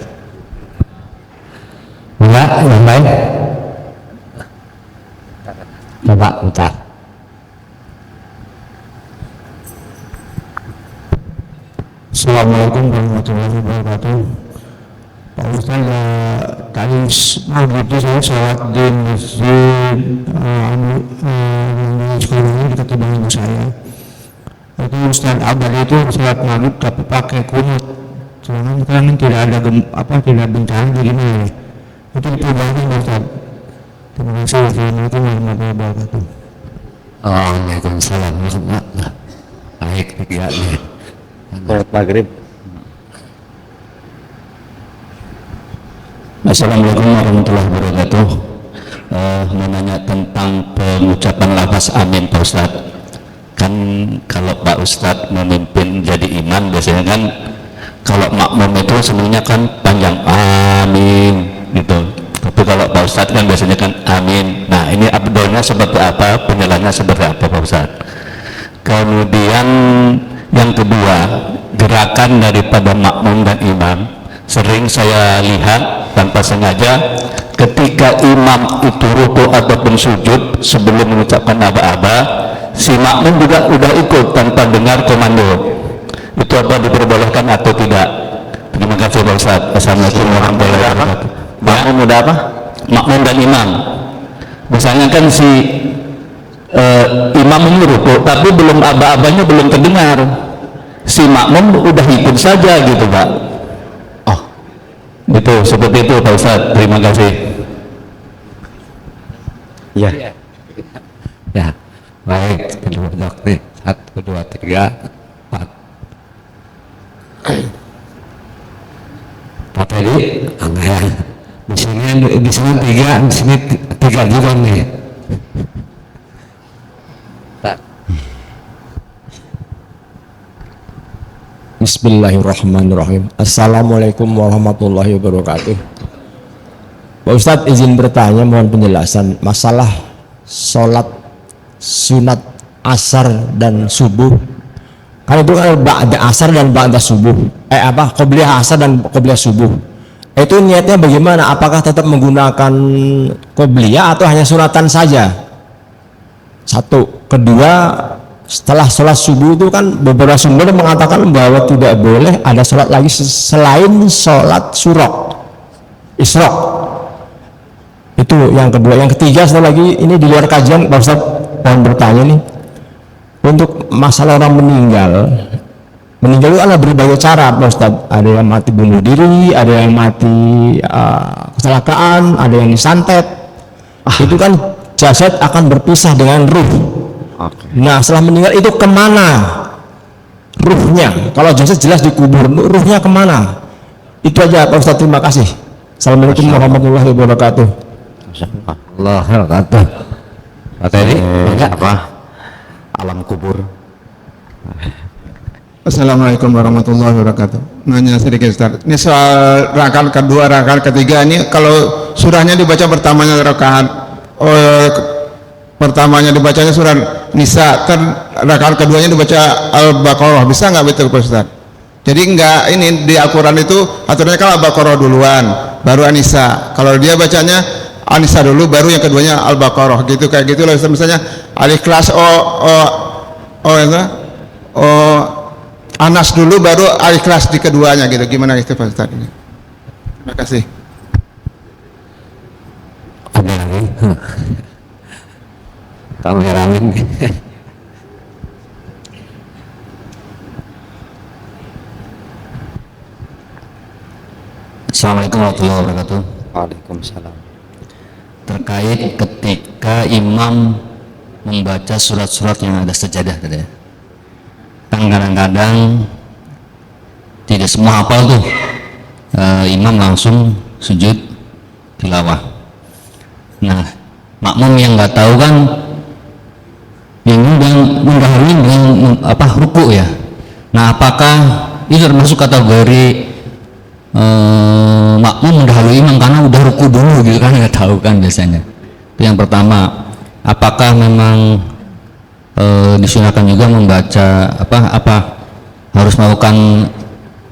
Enggak, yang lain coba bentar. Assalamualaikum warahmatullahi wabarakatuh. Pak Ustaz, tadi maghrib itu saya sholat di masjid sekolah ini dekat rumah ibu saya. Itu Ustaz Abad itu sholat maghrib tapi pakai kunut. Soalnya kan tidak ada tidak bencana begini. Itu diperbaiki Ustaz. Terima kasih. Assalamualaikum warahmatullahi wabarakatuh. Waalaikumsalam. Baik, pikirannya. Sholat maghrib. Assalamualaikum warahmatullahi wabarakatuh. Menanya tentang pengucapan lafaz amin Pak Ustaz. Kan kalau Pak Ustaz memimpin jadi imam biasanya kan kalau makmum itu sebenarnya kan panjang amin gitu. Tapi kalau Pak Ustaz kan biasanya kan amin. Nah ini abdolnya seperti apa, penjelasannya seperti apa Pak Ustaz. Kemudian yang kedua, gerakan daripada makmum dan imam sering saya lihat tanpa sengaja ketika imam itu ruku ataupun sujud sebelum mengucapkan aba-aba, si makmum juga udah ikut tanpa dengar komando. Itu apa diperbolehkan atau tidak? Terima kasih Pak Ustaz. Assalamualaikum warahmatullahi wabarakatuh. Makmum udah apa? Makmum dan imam. Misalnya kan si imam ini ruku tapi belum aba-abanya belum terdengar, si makmum udah ikut saja gitu Pak. Oh itu seperti itu Pak Ustaz. Terima kasih. Ya baik, terima kasih. 1, 2, 3, 4. Pak Teddy, enggak ya. Di sini 3, di sini 3 juga nih. Bismillahirrahmanirrahim. Assalamualaikum warahmatullahi wabarakatuh. Pak Ustadz izin bertanya, mohon penjelasan masalah sholat sunat asar dan subuh. Kan itu kan ba'da asar dan ba'da subuh. Qobliyah asar dan qobliyah subuh. Itu niatnya bagaimana? Apakah tetap menggunakan qobliyah atau hanya sunatan saja? Satu. Kedua, setelah sholat subuh itu kan beberapa sumber mengatakan bahwa tidak boleh ada sholat lagi selain sholat isrok. Itu yang kedua. Yang ketiga, satu lagi, ini di luar kajian Pak Ustadz, mohon bertanya nih, untuk masalah orang meninggal itu ada berbagai cara Pak Ustadz. Ada yang mati bunuh diri, ada yang mati kecelakaan, ada yang disantet. Itu kan jasad akan berpisah dengan ruh. Nah, setelah meninggal itu kemana ruhnya? Kalau jasad jelas dikubur, ruhnya kemana? Itu aja Pak Ustadz, terima kasih. Assalamualaikum warahmatullahi wabarakatuh. Allah wabarakatuh. Pak Teddy, Apa? Alam kubur. Assalamualaikum warahmatullahi wabarakatuh. Nanya sedikit Ustaz. Ini soal rakaat kedua, rakaat ketiga ini kalau surahnya dibaca pertamanya rakaat pertamanya dibacanya surah Nisa, rakaat keduanya dibaca Al-Baqarah, bisa nggak betul Pak Ustaz? Jadi enggak, ini di Al-Quran itu aturannya kan Al-Baqarah duluan, baru An-Nisa. Kalau dia bacanya An-Nisa dulu, baru yang keduanya Al-Baqarah, gitu kayak gitu loh. Misalnya Al-Ikhlas Anas dulu, baru Al-Ikhlas di keduanya, gitu. Gimana itu Pak Ustaz? Terima kasih. ada lagi. Kameramen. Assalamualaikum warahmatullahi wabarakatuh. Waalaikumsalam. Terkait ketika imam membaca surat-surat yang ada sejadah tadi, kan kadang-kadang tidak semua hafal tuh, imam langsung sujud tilawah. Nah, makmum yang nggak tahu kan bingung dan mendahului dengan ruku ya. Nah, apakah itu termasuk kategori makmum mendahului imam karena udah ruku dulu gitu kan, nggak tahu kan biasanya. Itu yang pertama. Apakah memang disunahkan juga membaca harus melakukan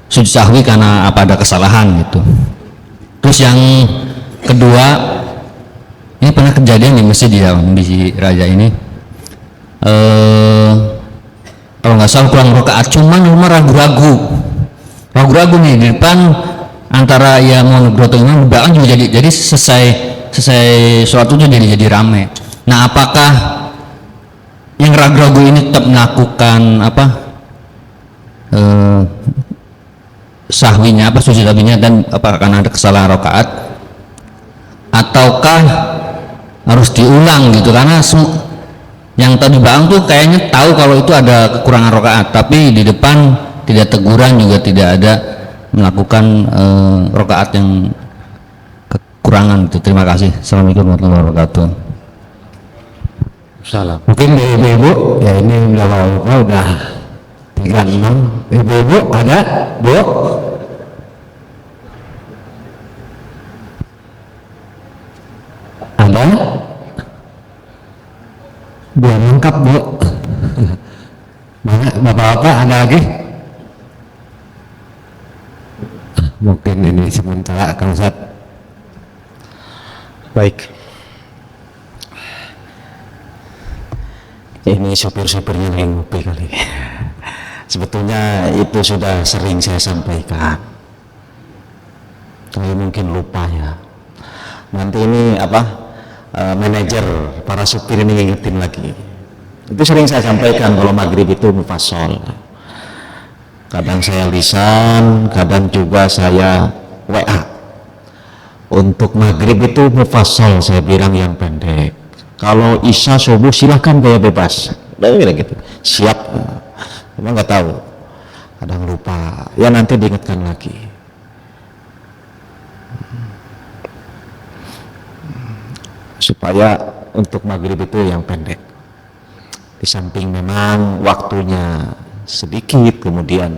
sujud sahwi karena ada kesalahan gitu. Terus yang kedua, ini pernah kejadian di masjid di Raja ini, kalau nggak salah kurang rakaat, cuman rumah ragu-ragu nih di depan, antara ya mau ngegroto imam, di belakang juga jadi selesai sholat itu jadi rame. Nah, apakah yang ragu-ragu ini tetap melakukan sahwinya, sujud sahwinya, dan karena ada kesalahan rakaat, ataukah harus diulang gitu? Karena yang tadi bang tuh kayaknya tahu kalau itu ada kekurangan rakaat, tapi di depan tidak teguran, juga tidak ada melakukan rakaat yang kekurangan itu. Terima kasih. Assalamualaikum warahmatullahi wabarakatuh. Salam. Mungkin ibu-ibu ya, ini udah 36. Ibu-ibu ada, Bu? Ada? Belum lengkap, Bu. Mana bapak-bapak ada lagi? Mungkin ini sementara Kang Ustaz. Baik. Ini supir-supirnya yang ngopi kali. Sebetulnya itu sudah sering saya sampaikan, tapi mungkin lupa ya. Nanti ini manajer para supir ini ngingetin lagi. Itu sering saya sampaikan kalau maghrib itu mufassal. Kadang saya lisan, kadang juga saya WA. Untuk maghrib itu mufassal saya bilang yang pendek. Kalau isya subuh silahkan gaya bebas, bilang gitu, siap. Cuma nggak tahu, kadang lupa, ya nanti diingatkan lagi. Supaya untuk maghrib itu yang pendek, di samping memang waktunya sedikit, kemudian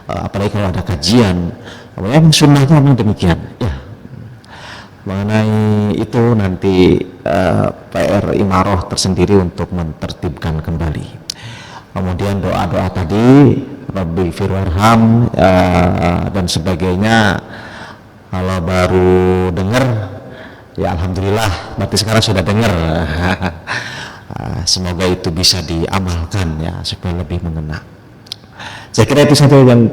apalagi kalau ada kajian, memang sunnahnya memang demikian ya. Mengenai itu nanti PR Imaroh tersendiri untuk mentertibkan kembali. Kemudian doa-doa tadi Rabbi firwarham dan sebagainya, kalau baru dengar ya alhamdulillah, berarti sekarang sudah dengar. Semoga itu bisa diamalkan ya, supaya lebih mengena. Saya kira itu satu yang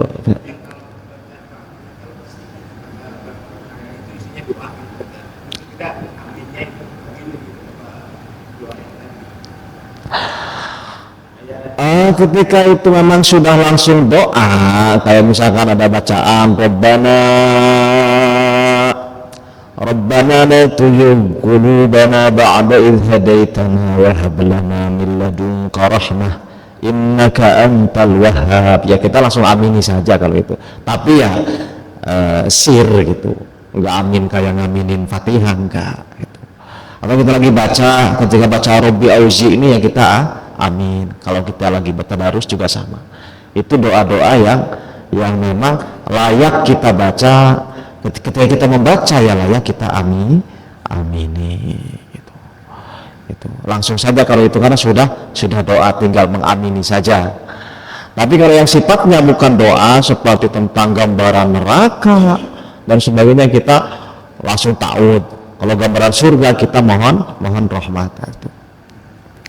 ketika itu memang sudah langsung doa, kayak misalkan ada bacaan Rabbana la tuzigh qulubana ba'da idh hadaitana wa hab lana min ladunka rahmah innaka antal wahhab. Ya kita langsung amini saja kalau itu. Tapi ya sir gitu, enggak amin kayak ngaminin Fatihah enggak gitu. Atau kita lagi baca, ketika baca Rabbi auzi ini ya kita amin. Kalau kita lagi bertadarus juga sama. Itu doa-doa yang memang layak kita baca. Ketika kita membaca ya layak kita amini gitu. Itu langsung saja kalau itu, karena sudah doa, tinggal mengamini saja. Tapi kalau yang sifatnya bukan doa seperti tentang gambaran neraka dan sebagainya, kita langsung ta'awudz. Kalau gambaran surga kita mohon rahmat itu.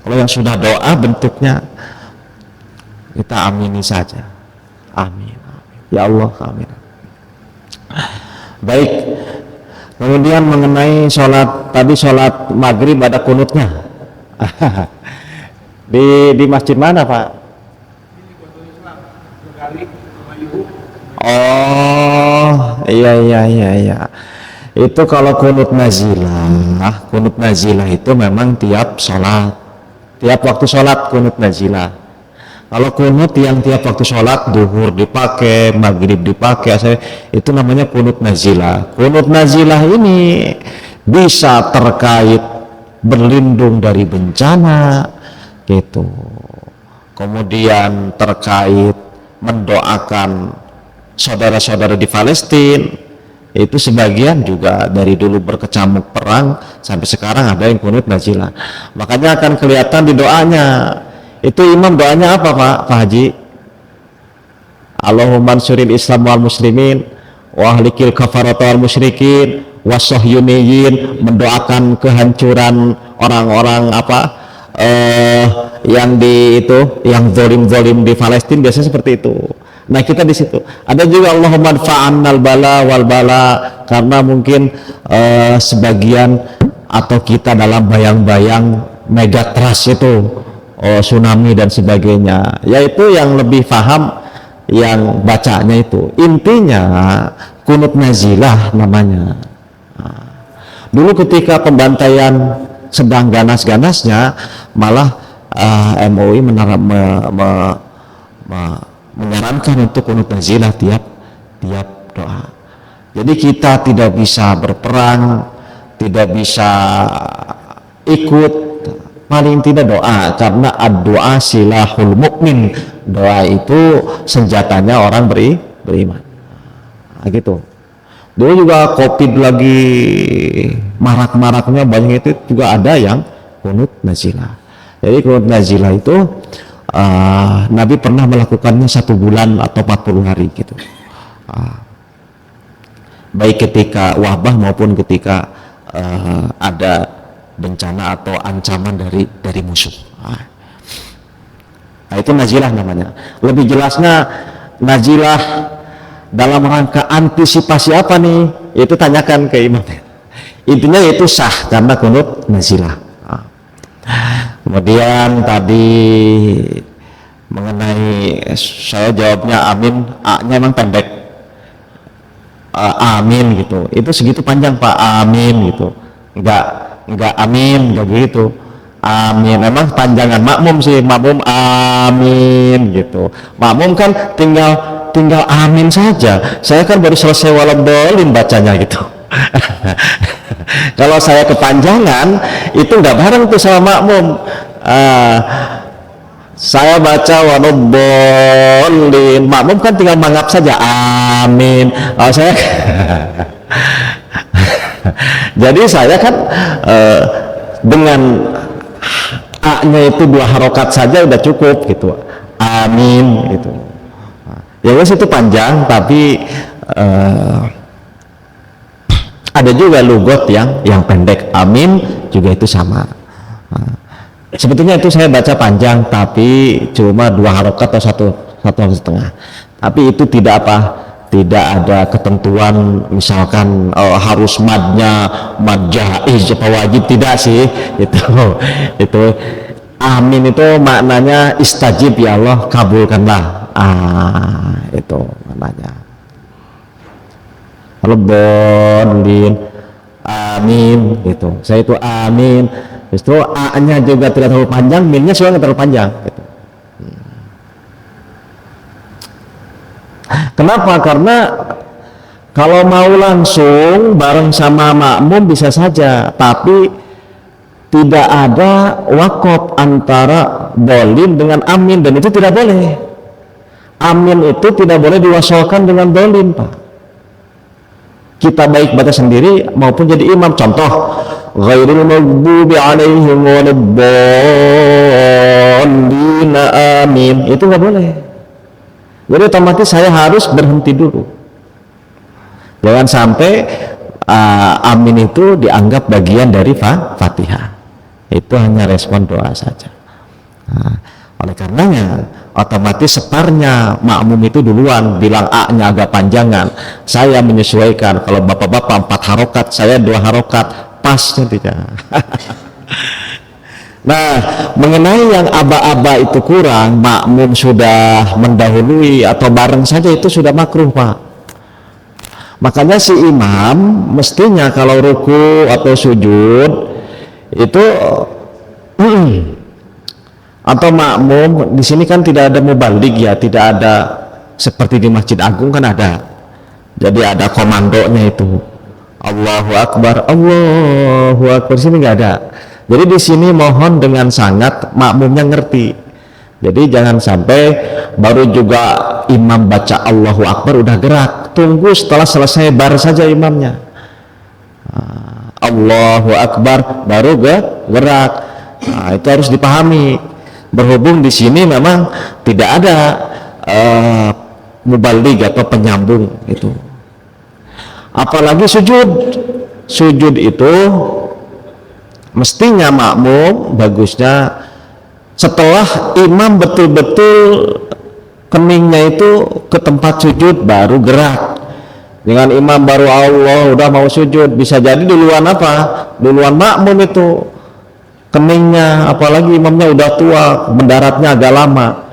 Kalau yang sudah doa bentuknya kita amini saja. Amin. Ya Allah, amin. Baik. Kemudian mengenai sholat tadi, sholat maghrib ada kunutnya. di masjid mana Pak? Oh iya. Itu kalau kunut nazilah itu memang tiap sholat, tiap waktu sholat kunut nazilah. Kalau kunut yang tiap waktu sholat, duhur dipakai, maghrib dipakai, itu namanya kunut nazilah. Kunut nazilah ini bisa terkait berlindung dari bencana gitu, kemudian terkait mendoakan saudara-saudara di Palestina. Itu sebagian juga dari dulu berkecamuk perang sampai sekarang ada yang kunut nazilah. Makanya akan kelihatan di doanya. Itu imam doanya apa Pak Haji? Allahumma ansuril Islam wal muslimin wa ahlikil kafarata wal musyrikin wasohyuniyin, mendoakan kehancuran orang-orang yang yang zalim di Palestina, biasanya seperti itu. Nah kita di situ ada juga Allahumma fa'annal bala wal bala, karena mungkin sebagian atau kita dalam bayang-bayang megatrust itu, tsunami dan sebagainya, yaitu yang lebih paham yang bacanya itu. Intinya kunut nazilah namanya. Dulu ketika pembantaian sedang ganas-ganasnya, malah MUI menyarankan untuk kunut nazilah tiap doa. Jadi kita tidak bisa berperang, tidak bisa ikut, paling tidak doa, karena doa silahul mukmin, doa itu senjatanya orang beriman. Nah, gitu. Dulu juga COVID lagi marak-maraknya, banyak itu juga ada yang kunut nazilah. Jadi kunut nazilah itu Nabi pernah melakukannya 1 bulan atau 40 hari gitu. Baik ketika wabah maupun ketika ada bencana atau ancaman dari musuh. Nah, itu nazilah namanya. Lebih jelasnya nazilah dalam rangka antisipasi apa nih? Itu tanyakan ke imam. Intinya itu sah karena kunut nazilah. Kemudian tadi mengenai, saya jawabnya amin, A-nya emang pendek. Amin gitu. Itu segitu panjang Pak, amin gitu. Enggak amin, enggak gitu. amin. Emang panjangan makmum sih, makmum amin gitu. Makmum kan tinggal amin saja. Saya kan baru selesai waladhdallin bacanya gitu. Kalau saya kepanjangan itu nggak bareng tuh sama makmum. Saya baca waladhdallin, makmum kan tinggal mangap saja amin. Saya jadi saya kan dengan A-nya itu 2 harokat saja udah cukup gitu, amin gitu. Ya wes itu panjang, tapi ada juga lugot yang pendek, amin juga itu sama. Sebetulnya itu saya baca panjang, tapi cuma 2 harokat atau satu setengah. Tapi itu tidak ada ketentuan misalkan harus madnya mad jaiz apa wajib, tidak sih itu amin itu maknanya istajib ya Allah, kabulkanlah, itu maknanya. Rabbana amin gitu. Saya itu amin, itu a-nya juga tidak terlalu panjang, min-nya juga tidak terlalu panjang gitu. Kenapa? Karena kalau mau langsung bareng sama makmum bisa saja, tapi tidak ada wakaf antara dolin dengan amin, dan itu tidak boleh. Amin itu tidak boleh diwasolkan dengan dolin, Pak. Kita baik baca sendiri maupun jadi imam. Contoh, ghairil maghdubi alaihim waladdallin amin, itu nggak boleh. Jadi otomatis saya harus berhenti dulu. Jangan sampai amin itu dianggap bagian dari Fatihah. Itu hanya respon doa saja. Oleh karenanya otomatis separnya makmum itu duluan bilang A-nya agak panjangan. Saya menyesuaikan, kalau bapak-bapak 4 harokat, saya 2 harokat, pas tidak. Nah, mengenai yang aba-aba itu kurang, makmum sudah mendahului atau bareng saja, itu sudah makruh, Pak. Makanya si imam mestinya kalau ruku atau sujud itu atau makmum, di sini kan tidak ada mubalig ya, tidak ada seperti di Masjid Agung kan ada. Jadi ada komandonya itu. Allahu Akbar, Allahu Akbar, di sini nggak ada. Jadi di sini mohon dengan sangat makmumnya ngerti. Jadi jangan sampai baru juga imam baca Allahu Akbar udah gerak. Tunggu setelah selesai bar saja imamnya. Allahu Akbar baru gerak. Nah, itu harus dipahami. Berhubung di sini memang tidak ada mubalig atau penyambung itu. Apalagi sujud itu mestinya makmum bagusnya setelah imam betul-betul keningnya itu ke tempat sujud baru gerak. Dengan imam baru Allah udah mau sujud, bisa jadi duluan duluan makmum itu keningnya, apalagi imamnya udah tua, mendaratnya agak lama.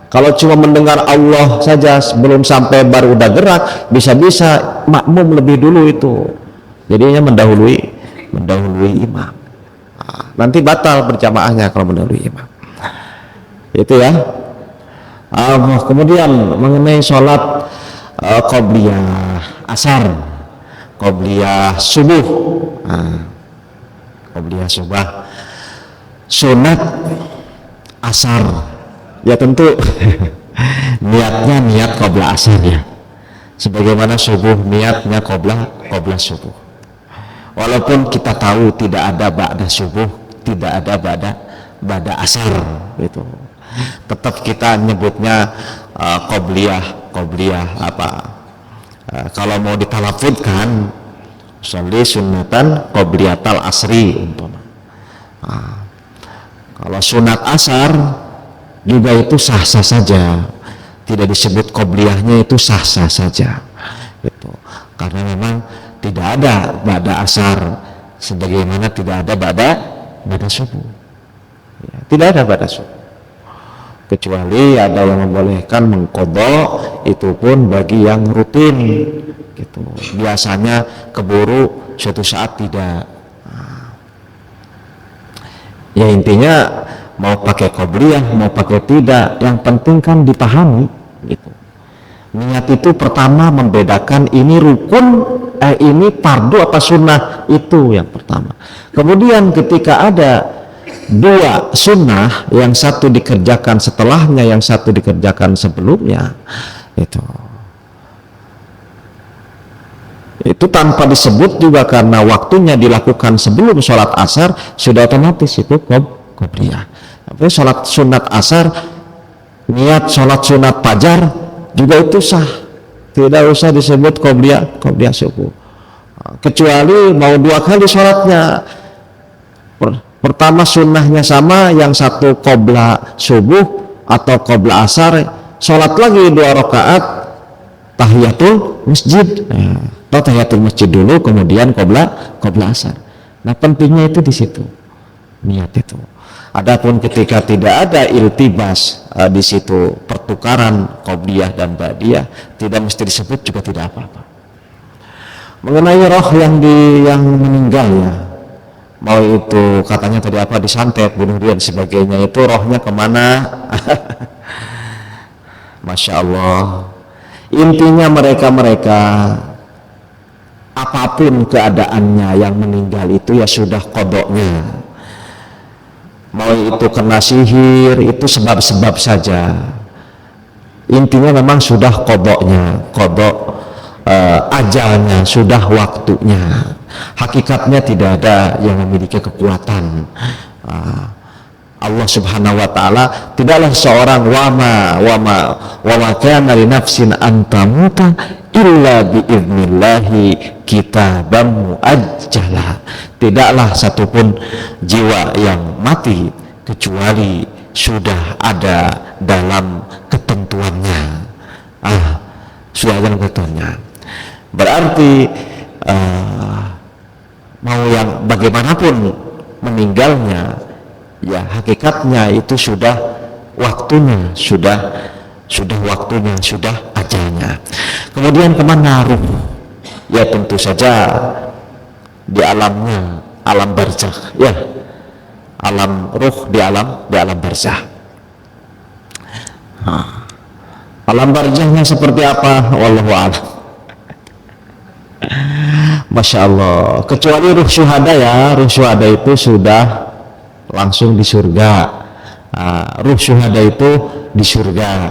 Kalau cuma mendengar Allah saja sebelum sampai baru udah gerak, bisa-bisa makmum lebih dulu itu, jadinya mendahului imam. Nanti batal berjamaahnya kalau mendahului imam. Itu ya. Kemudian mengenai sholat qobliyah asar, qobliyah subuh, qobliyah subuh, sunat asar, ya tentu niatnya niat qobla asar ya. Sebagaimana subuh niatnya qobla subuh. Walaupun kita tahu tidak ada ba'da subuh, tidak ada ba'da asar gitu, tetap kita nyebutnya qobliyah apa, kalau mau ditalafudkan sholli sunnatan qobliyatal asri umpama. Kalau sunat asar juga itu sah-sah saja, tidak disebut qobliyahnya, itu sah-sah saja gitu, karena memang tidak ada ba'da asar sebagaimana tidak ada ba'da subuh ya, tidak ada ba'da subuh, kecuali ada yang membolehkan mengqadha, itu pun bagi yang rutin gitu, biasanya keburu suatu saat tidak. Ya intinya mau pakai qobliyah mau pakai tidak, yang penting kan dipahami gitu. Niat itu pertama membedakan ini rukun, ini fardu apa sunnah, itu yang pertama. Kemudian ketika ada dua sunnah, yang satu dikerjakan setelahnya, yang satu dikerjakan sebelumnya, itu tanpa disebut juga karena waktunya dilakukan sebelum sholat asar, sudah otomatis itu qobliyah. Tapi sholat sunat asar, niat sholat sunat fajar juga itu sah, tidak usah disebut qobliyah subuh, kecuali mau dua kali sholatnya. Pertama sunnahnya sama, yang satu qobla subuh atau qobla asar, sholat lagi 2 rakaat tahiyatul masjid, atau tahiyatul masjid dulu kemudian qobla asar. Nah pentingnya itu di situ, niat itu. Adapun ketika tidak ada iltibas di situ pertukaran qobliyah dan ba'diyah, tidak mesti disebut juga tidak apa-apa. Mengenai roh yang meninggal ya, mau itu katanya tadi apa disantet, bunuh diri dan sebagainya, itu rohnya kemana? Masya Allah. Intinya mereka apapun keadaannya yang meninggal itu ya sudah qodoknya. Mau itu kena sihir, itu sebab-sebab saja. Intinya memang sudah qodoknya, qodok ajalnya, sudah waktunya. Hakikatnya tidak ada yang memiliki kekuatan. Allah Subhanahu wa taala tidaklah seorang wama kana li nafsin an tamuta illa bi idnillahi kitabam muajjala. Tidaklah satupun jiwa yang mati kecuali sudah ada dalam ketentuannya. Sudah ada dalam ketentuannya. Berarti mau yang bagaimanapun meninggalnya, ya hakikatnya itu sudah waktunya, sudah waktunya, sudah ajalnya. Kemudian kemana ruh? Ya tentu saja di alamnya, alam barzakh, ya alam ruh di alam barzakh. Alam barzakhnya seperti apa? Wallahu a'lam. Masya Allah. Kecuali ruh syuhada ya, ruh syuhada itu sudah langsung di surga. Ruh syuhada itu di surga,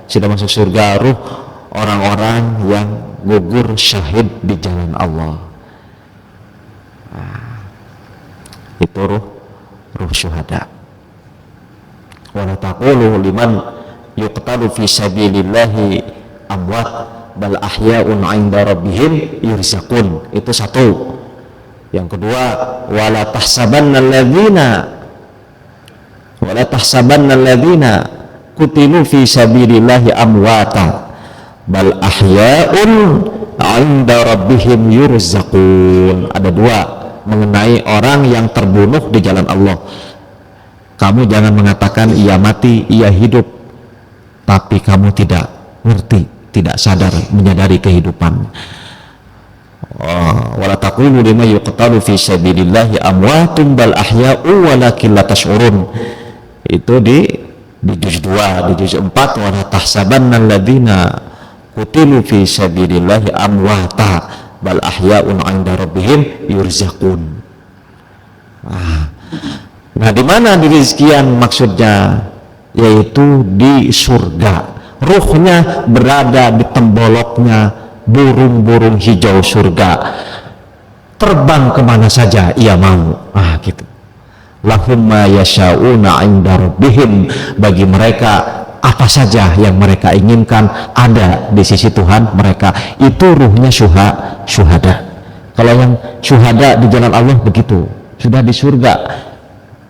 sudah masuk surga. Ruh orang-orang yang gugur syahid di jalan Allah, itu ruh syuhada. Wala taqulu liman yuqtalu fi sabilillahi amwat bal ahya'un 'inda rabbihim yurzaqun. Itu satu. Yang kedua, wala tahsabanna alladzina qutilu fi sabilillahi amwata bal ahya'un 'inda rabbihim yurzaqun. Ada dua mengenai orang yang terbunuh di jalan Allah. Kamu jangan mengatakan ia mati, ia hidup, tapi kamu tidak ngerti, tidak sadar, menyadari kehidupan. Wala taqulu lima yuqtalu fi sabilillahi amwatun bal ahya'u walakin la tash'urun. Itu di juz 2, di juz 4, wala tahsabanna alladzina qutilu fi sabilillahi amwata bal ahya'un 'inda rabbihim yurzaqun. Nah, di mana di rizkian maksudnya? Yaitu di surga. Ruhnya berada di temboloknya burung-burung hijau surga, terbang kemana saja ia mau. Gitu. Lahum ma yasha'una 'inda rabbihim. Bagi mereka apa saja yang mereka inginkan ada di sisi Tuhan mereka. Itu ruhnya syuhada. Kalau yang syuhada di jalan Allah begitu, sudah di surga,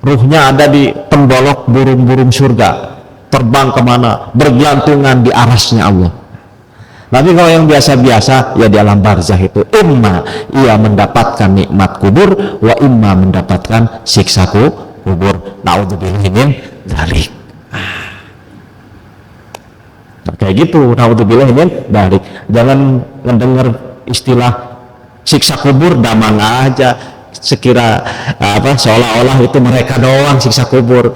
ruhnya ada di tembolok burung-burung surga, terbang kemana, bergelantungan di arasnya Allah. Tapi kalau yang biasa-biasa ya di alam barzakh itu imma ia mendapatkan nikmat kubur, wa imma mendapatkan siksa kubur. Naudzubillahi min dzalik. Kayak gitu, naudzubillahi min dzalik. Jangan mendengar istilah siksa kubur damang aja. sekira seolah-olah itu mereka doang siksa kubur.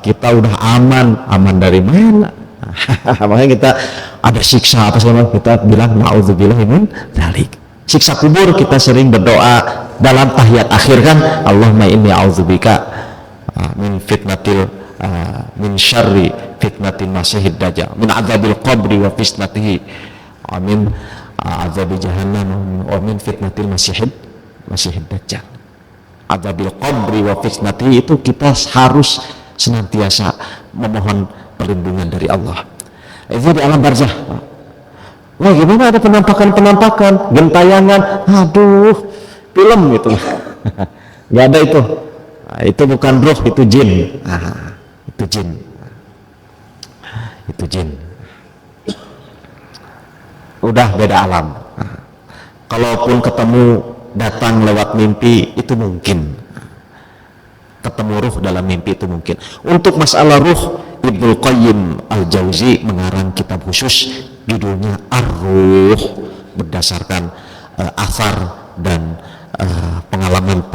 Kita udah aman dari mana? Makanya kita ada siksa apa segala kita bilang naudzubillah min dzalik. Siksa kubur kita sering berdoa dalam tahiyat akhir kan, Allahumma inni a'udzubika min fitnatil min syarri fitnatil masihid dajjal, min adzabil qabri wa fitnatihi, amin azabi jahannam wa min fitnatil masihid dajjal. Adzabil qabri wa fitnatihi itu kita harus senantiasa memohon perlindungan dari Allah. Itu di alam barzah. Wah, gimana ada penampakan, gentayangan, aduh, film gitu. Nggak ada itu. Nah, itu bukan ruh, itu jin. Itu jin. Itu jin. Udah beda alam. Kalaupun ketemu datang lewat mimpi, itu mungkin. Ketemu ruh dalam mimpi itu mungkin. Untuk masalah ruh, Ibnu Qayyim Al-Jauzi mengarang kitab khusus judulnya Ar-Ruh, berdasarkan athar dan pengalaman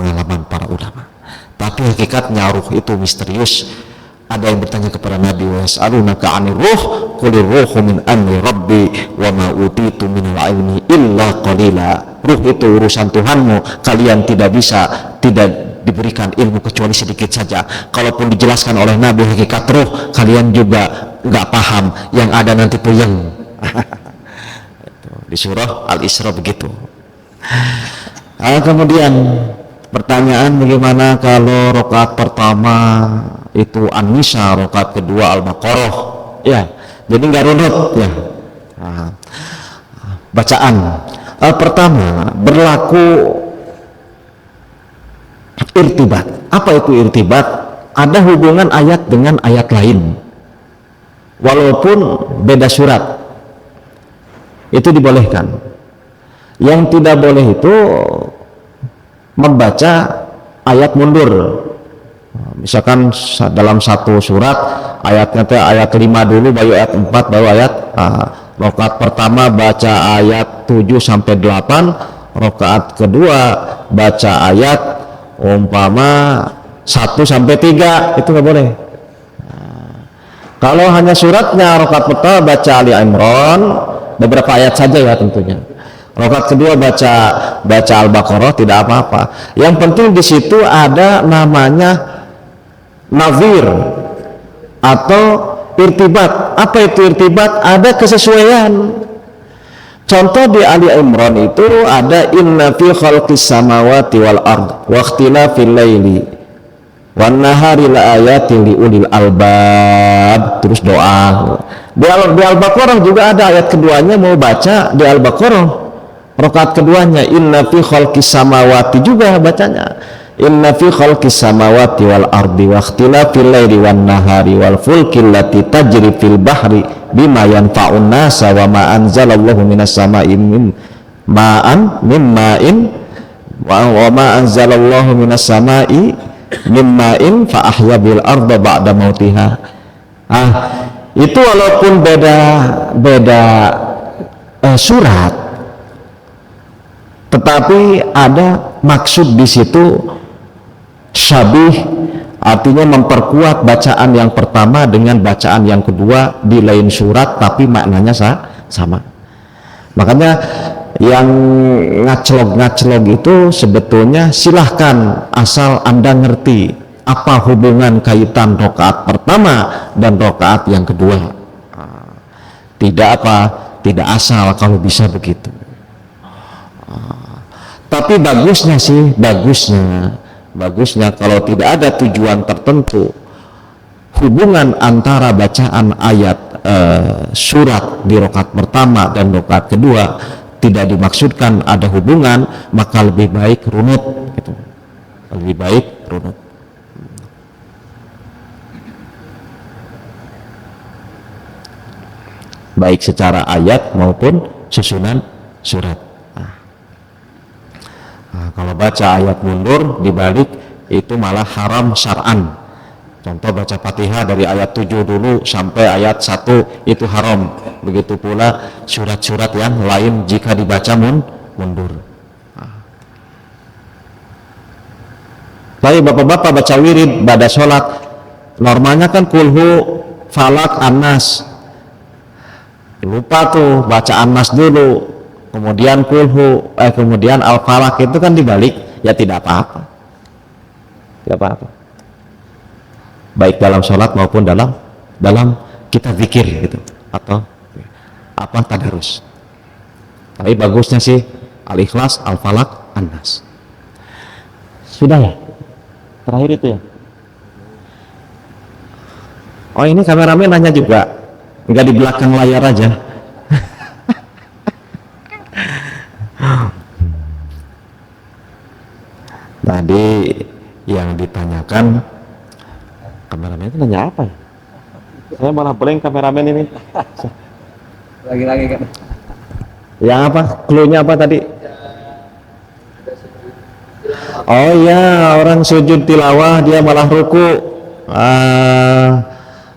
para ulama. Tapi hakikatnya ruh itu misterius. Ada yang bertanya kepada Nabi, was'alunaka 'anir ruh, qulir ruhu min amri rabbi wa ma utitu minal ilmi illa qalila. Ruh itu urusan Tuhanmu, kalian tidak diberikan ilmu kecuali sedikit saja. Kalaupun dijelaskan oleh Nabi hakikat ruh, kalian juga nggak paham, yang ada nanti puyeng. Di surah Al-Isra begitu. Kemudian pertanyaan, bagaimana kalau rakaat pertama itu An-Nisa, rakaat kedua Al-Baqarah? Ya, jadi nggak runut ya. Bacaan pertama berlaku irtibat. Apa itu irtibat? Ada hubungan ayat dengan ayat lain walaupun beda surat, itu dibolehkan. Yang tidak boleh itu membaca ayat mundur. Misalkan dalam satu surat ayatnya ayat 5 dulu, baru ayat 4, baru ayat rakaat pertama baca ayat 7 sampai 8, rakaat kedua baca ayat umpama 1 sampai 3, itu nggak boleh. Kalau hanya suratnya rakaat pertama baca Ali Imran beberapa ayat saja ya tentunya. Rakaat kedua baca Al-Baqarah, tidak apa-apa. Yang penting di situ ada namanya nazir atau irtibat. Apa itu irtibat? Ada kesesuaian. Contoh di Ali Imran itu ada inna fi khalqis samawati wal ard wa ikhtilafil laili wan nahari la ayatin li ulil albab. Terus doa. Di Al-Baqarah juga ada ayat keduanya, mau baca di Al-Baqarah rakaat keduanya inna fi khalqis samawati, juga bacanya inna fi khalqis samawati wal ardi wa ikhtilafil laili wan nahari wal fulki allati tajri fil bahri bima yanfa'un nasa wa ma anzalallahu minas sama'i min ma'an mimma'in wa ma anzalallahu minas sama'i mimma'in fa ahya bil arda ba'da mautiha. Itu walaupun beda surat, tetapi ada maksud di situ syabih, artinya memperkuat bacaan yang pertama dengan bacaan yang kedua di lain surat tapi maknanya sama. Makanya yang ngaclog itu sebetulnya silahkan, asal Anda ngerti apa hubungan kaitan rakaat pertama dan rakaat yang kedua. Tidak asal kalau bisa begitu. Tapi bagusnya kalau tidak ada tujuan tertentu, hubungan antara bacaan ayat surat di rakaat pertama dan rakaat kedua tidak dimaksudkan ada hubungan, maka lebih baik runut gitu. Lebih baik runut. Baik secara ayat maupun susunan surat. Kalau baca ayat mundur dibalik itu malah haram syar'an. Contoh baca Fatihah dari ayat 7 dulu sampai ayat 1 itu haram. Begitu pula surat-surat yang lain jika dibaca mundur. Tapi bapak-bapak baca wirid pada sholat, normalnya kan kulhu, falak, anas. Lupa tuh baca anas dulu, kemudian kulhu, kemudian al-falak, itu kan dibalik, ya tidak apa-apa. Tidak apa-apa. Baik dalam sholat maupun dalam kita zikir gitu, atau apa tadarus. Tapi bagusnya sih al-ikhlas, al-falak, an-nas. Sudah ya? Terakhir itu ya? Oh, ini kameramen nanya juga, nggak di belakang layar aja. Tadi yang ditanyakan, kameramen itu nanya apa ya? Saya malah blank kameramen ini. Lagi-lagi kan. Yang apa? Clue-nya apa tadi? Oh iya, orang sujud tilawah dia malah ruku.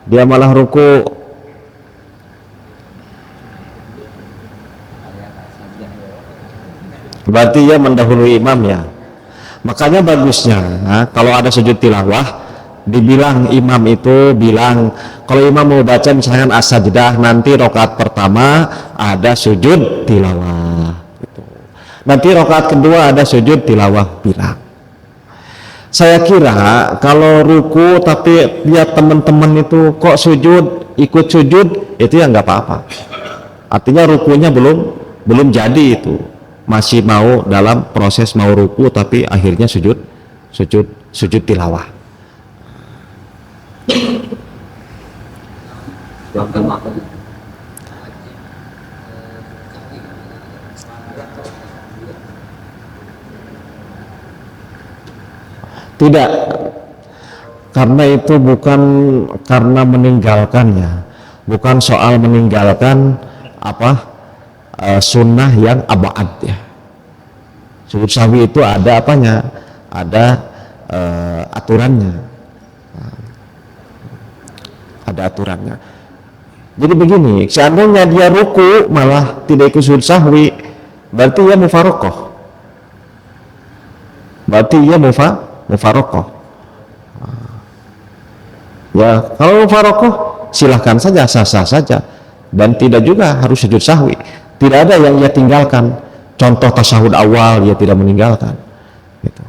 Dia malah ruku. Berarti dia mendahului imam ya. Makanya bagusnya, kalau ada sujud tilawah, dibilang imam itu bilang, kalau imam mau baca misalkan as-sajdah, nanti rakaat pertama ada sujud tilawah gitu. Nanti rakaat kedua ada sujud tilawah, bilang. Saya kira kalau ruku tapi lihat teman-teman itu kok sujud, ikut sujud, itu ya nggak apa-apa. Artinya rukunya belum jadi, itu masih mau dalam proses mau ruku tapi akhirnya sujud tilawah. Tidak, karena itu bukan karena meninggalkannya, bukan soal meninggalkan sunnah yang abad ya. Sujud sahwi itu ada apanya? Ada aturannya. Ada aturannya. Jadi begini, seandainya dia ruku malah tidak ikut sujud sahwi, berarti ia mufarokoh. Mufarokoh. Ya, kalau mufarokoh silahkan saja, sah-sah saja, dan tidak juga harus sujud sahwi. Tidak ada yang ia tinggalkan. Contoh tasyahud awal ia tidak meninggalkan. Gitu.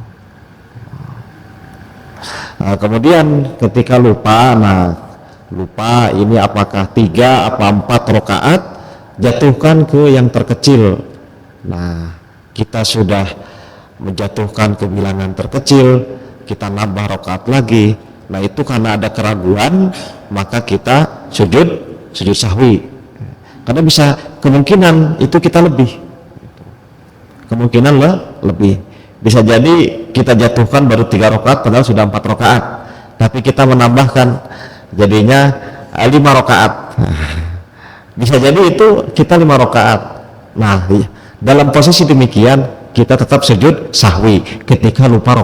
Nah, kemudian ketika lupa, lupa ini apakah 3 apa 4 rakaat, jatuhkan ke yang terkecil. Nah, kita sudah menjatuhkan ke bilangan terkecil, kita nambah rakaat lagi. Nah, itu karena ada keraguan, maka kita sujud sahwi. Karena bisa kemungkinan itu kita lebih. Kemungkinan lebih. Bisa jadi kita jatuhkan baru 3 rakaat padahal sudah 4 rakaat. Tapi kita menambahkan jadinya 5 rakaat. Bisa jadi itu kita 5 rakaat. Nah, dalam posisi demikian kita tetap sujud sahwi ketika lupa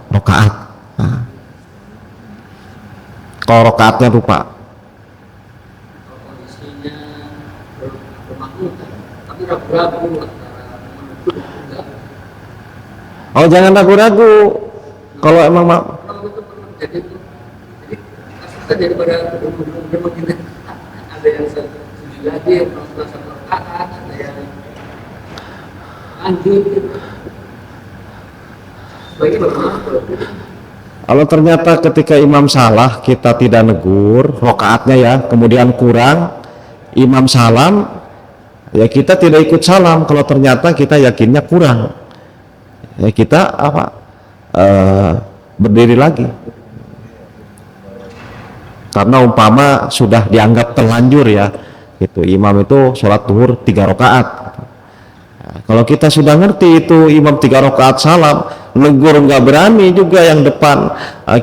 rakaat. Nah, kalau rakaatnya lupa. Oh, jangan ragu-ragu. Kalau emang jadi pada ada yang sujud lagi, satu rakaat, ada yang lanjut. Kalau ternyata ketika imam salah kita tidak negur rakaatnya ya, kemudian kurang, imam salam, ya kita tidak ikut salam. Kalau ternyata kita yakinnya kurang, ya kita berdiri lagi. Karena umpama sudah dianggap terlanjur ya, gitu. Imam itu sholat zuhur 3 rakaat. Nah, kalau kita sudah ngerti itu imam 3 rakaat salam, negur nggak berani juga yang depan,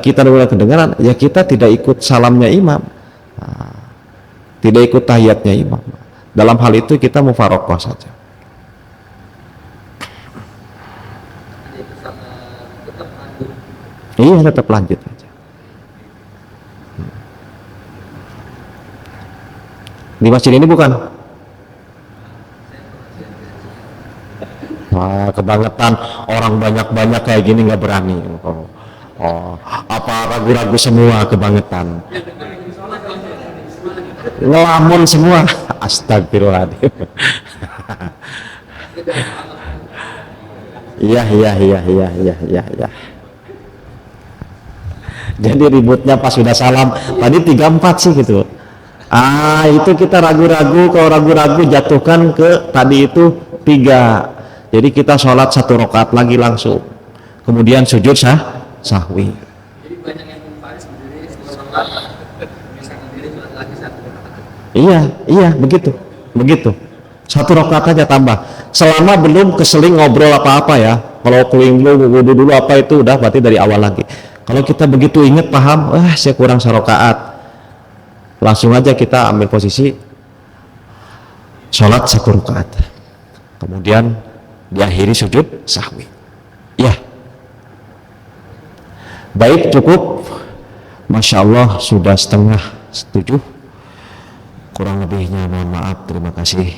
kita udah kedengaran, ya kita tidak ikut salamnya imam, tidak ikut tahiyatnya imam. Dalam hal itu kita mufaroqah saja. Iya, tetap lanjut aja. Di masjid ini bukan? Wah, kebangetan orang banyak-banyak kayak gini nggak berani. Apa ragu-ragu semua kebangetan? Ngelamun semua. Astagfirullahaladzim. Iya. Jadi ributnya pas sudah salam tadi 3-4 sih gitu. Itu kita ragu-ragu, kalau ragu-ragu jatuhkan ke tadi itu 3. Jadi kita sholat 1 rakaat lagi langsung, kemudian sujud sahwi. Jadi banyak yang memfaris sendiri sholat bisa sendiri sholat lagi 1 rakaat. Iya begitu 1 rakaat aja tambah, selama belum keseling ngobrol apa-apa ya. Kalau keling wudu dulu apa itu udah berarti dari awal lagi. Kalau kita begitu ingat paham, saya kurang 1 rakaat, langsung aja kita ambil posisi sholat 1 rakaat, kemudian diakhiri sujud sahwi. Ya, baik, cukup. Masya Allah sudah 6:30. Kurang lebihnya mohon maaf, terima kasih.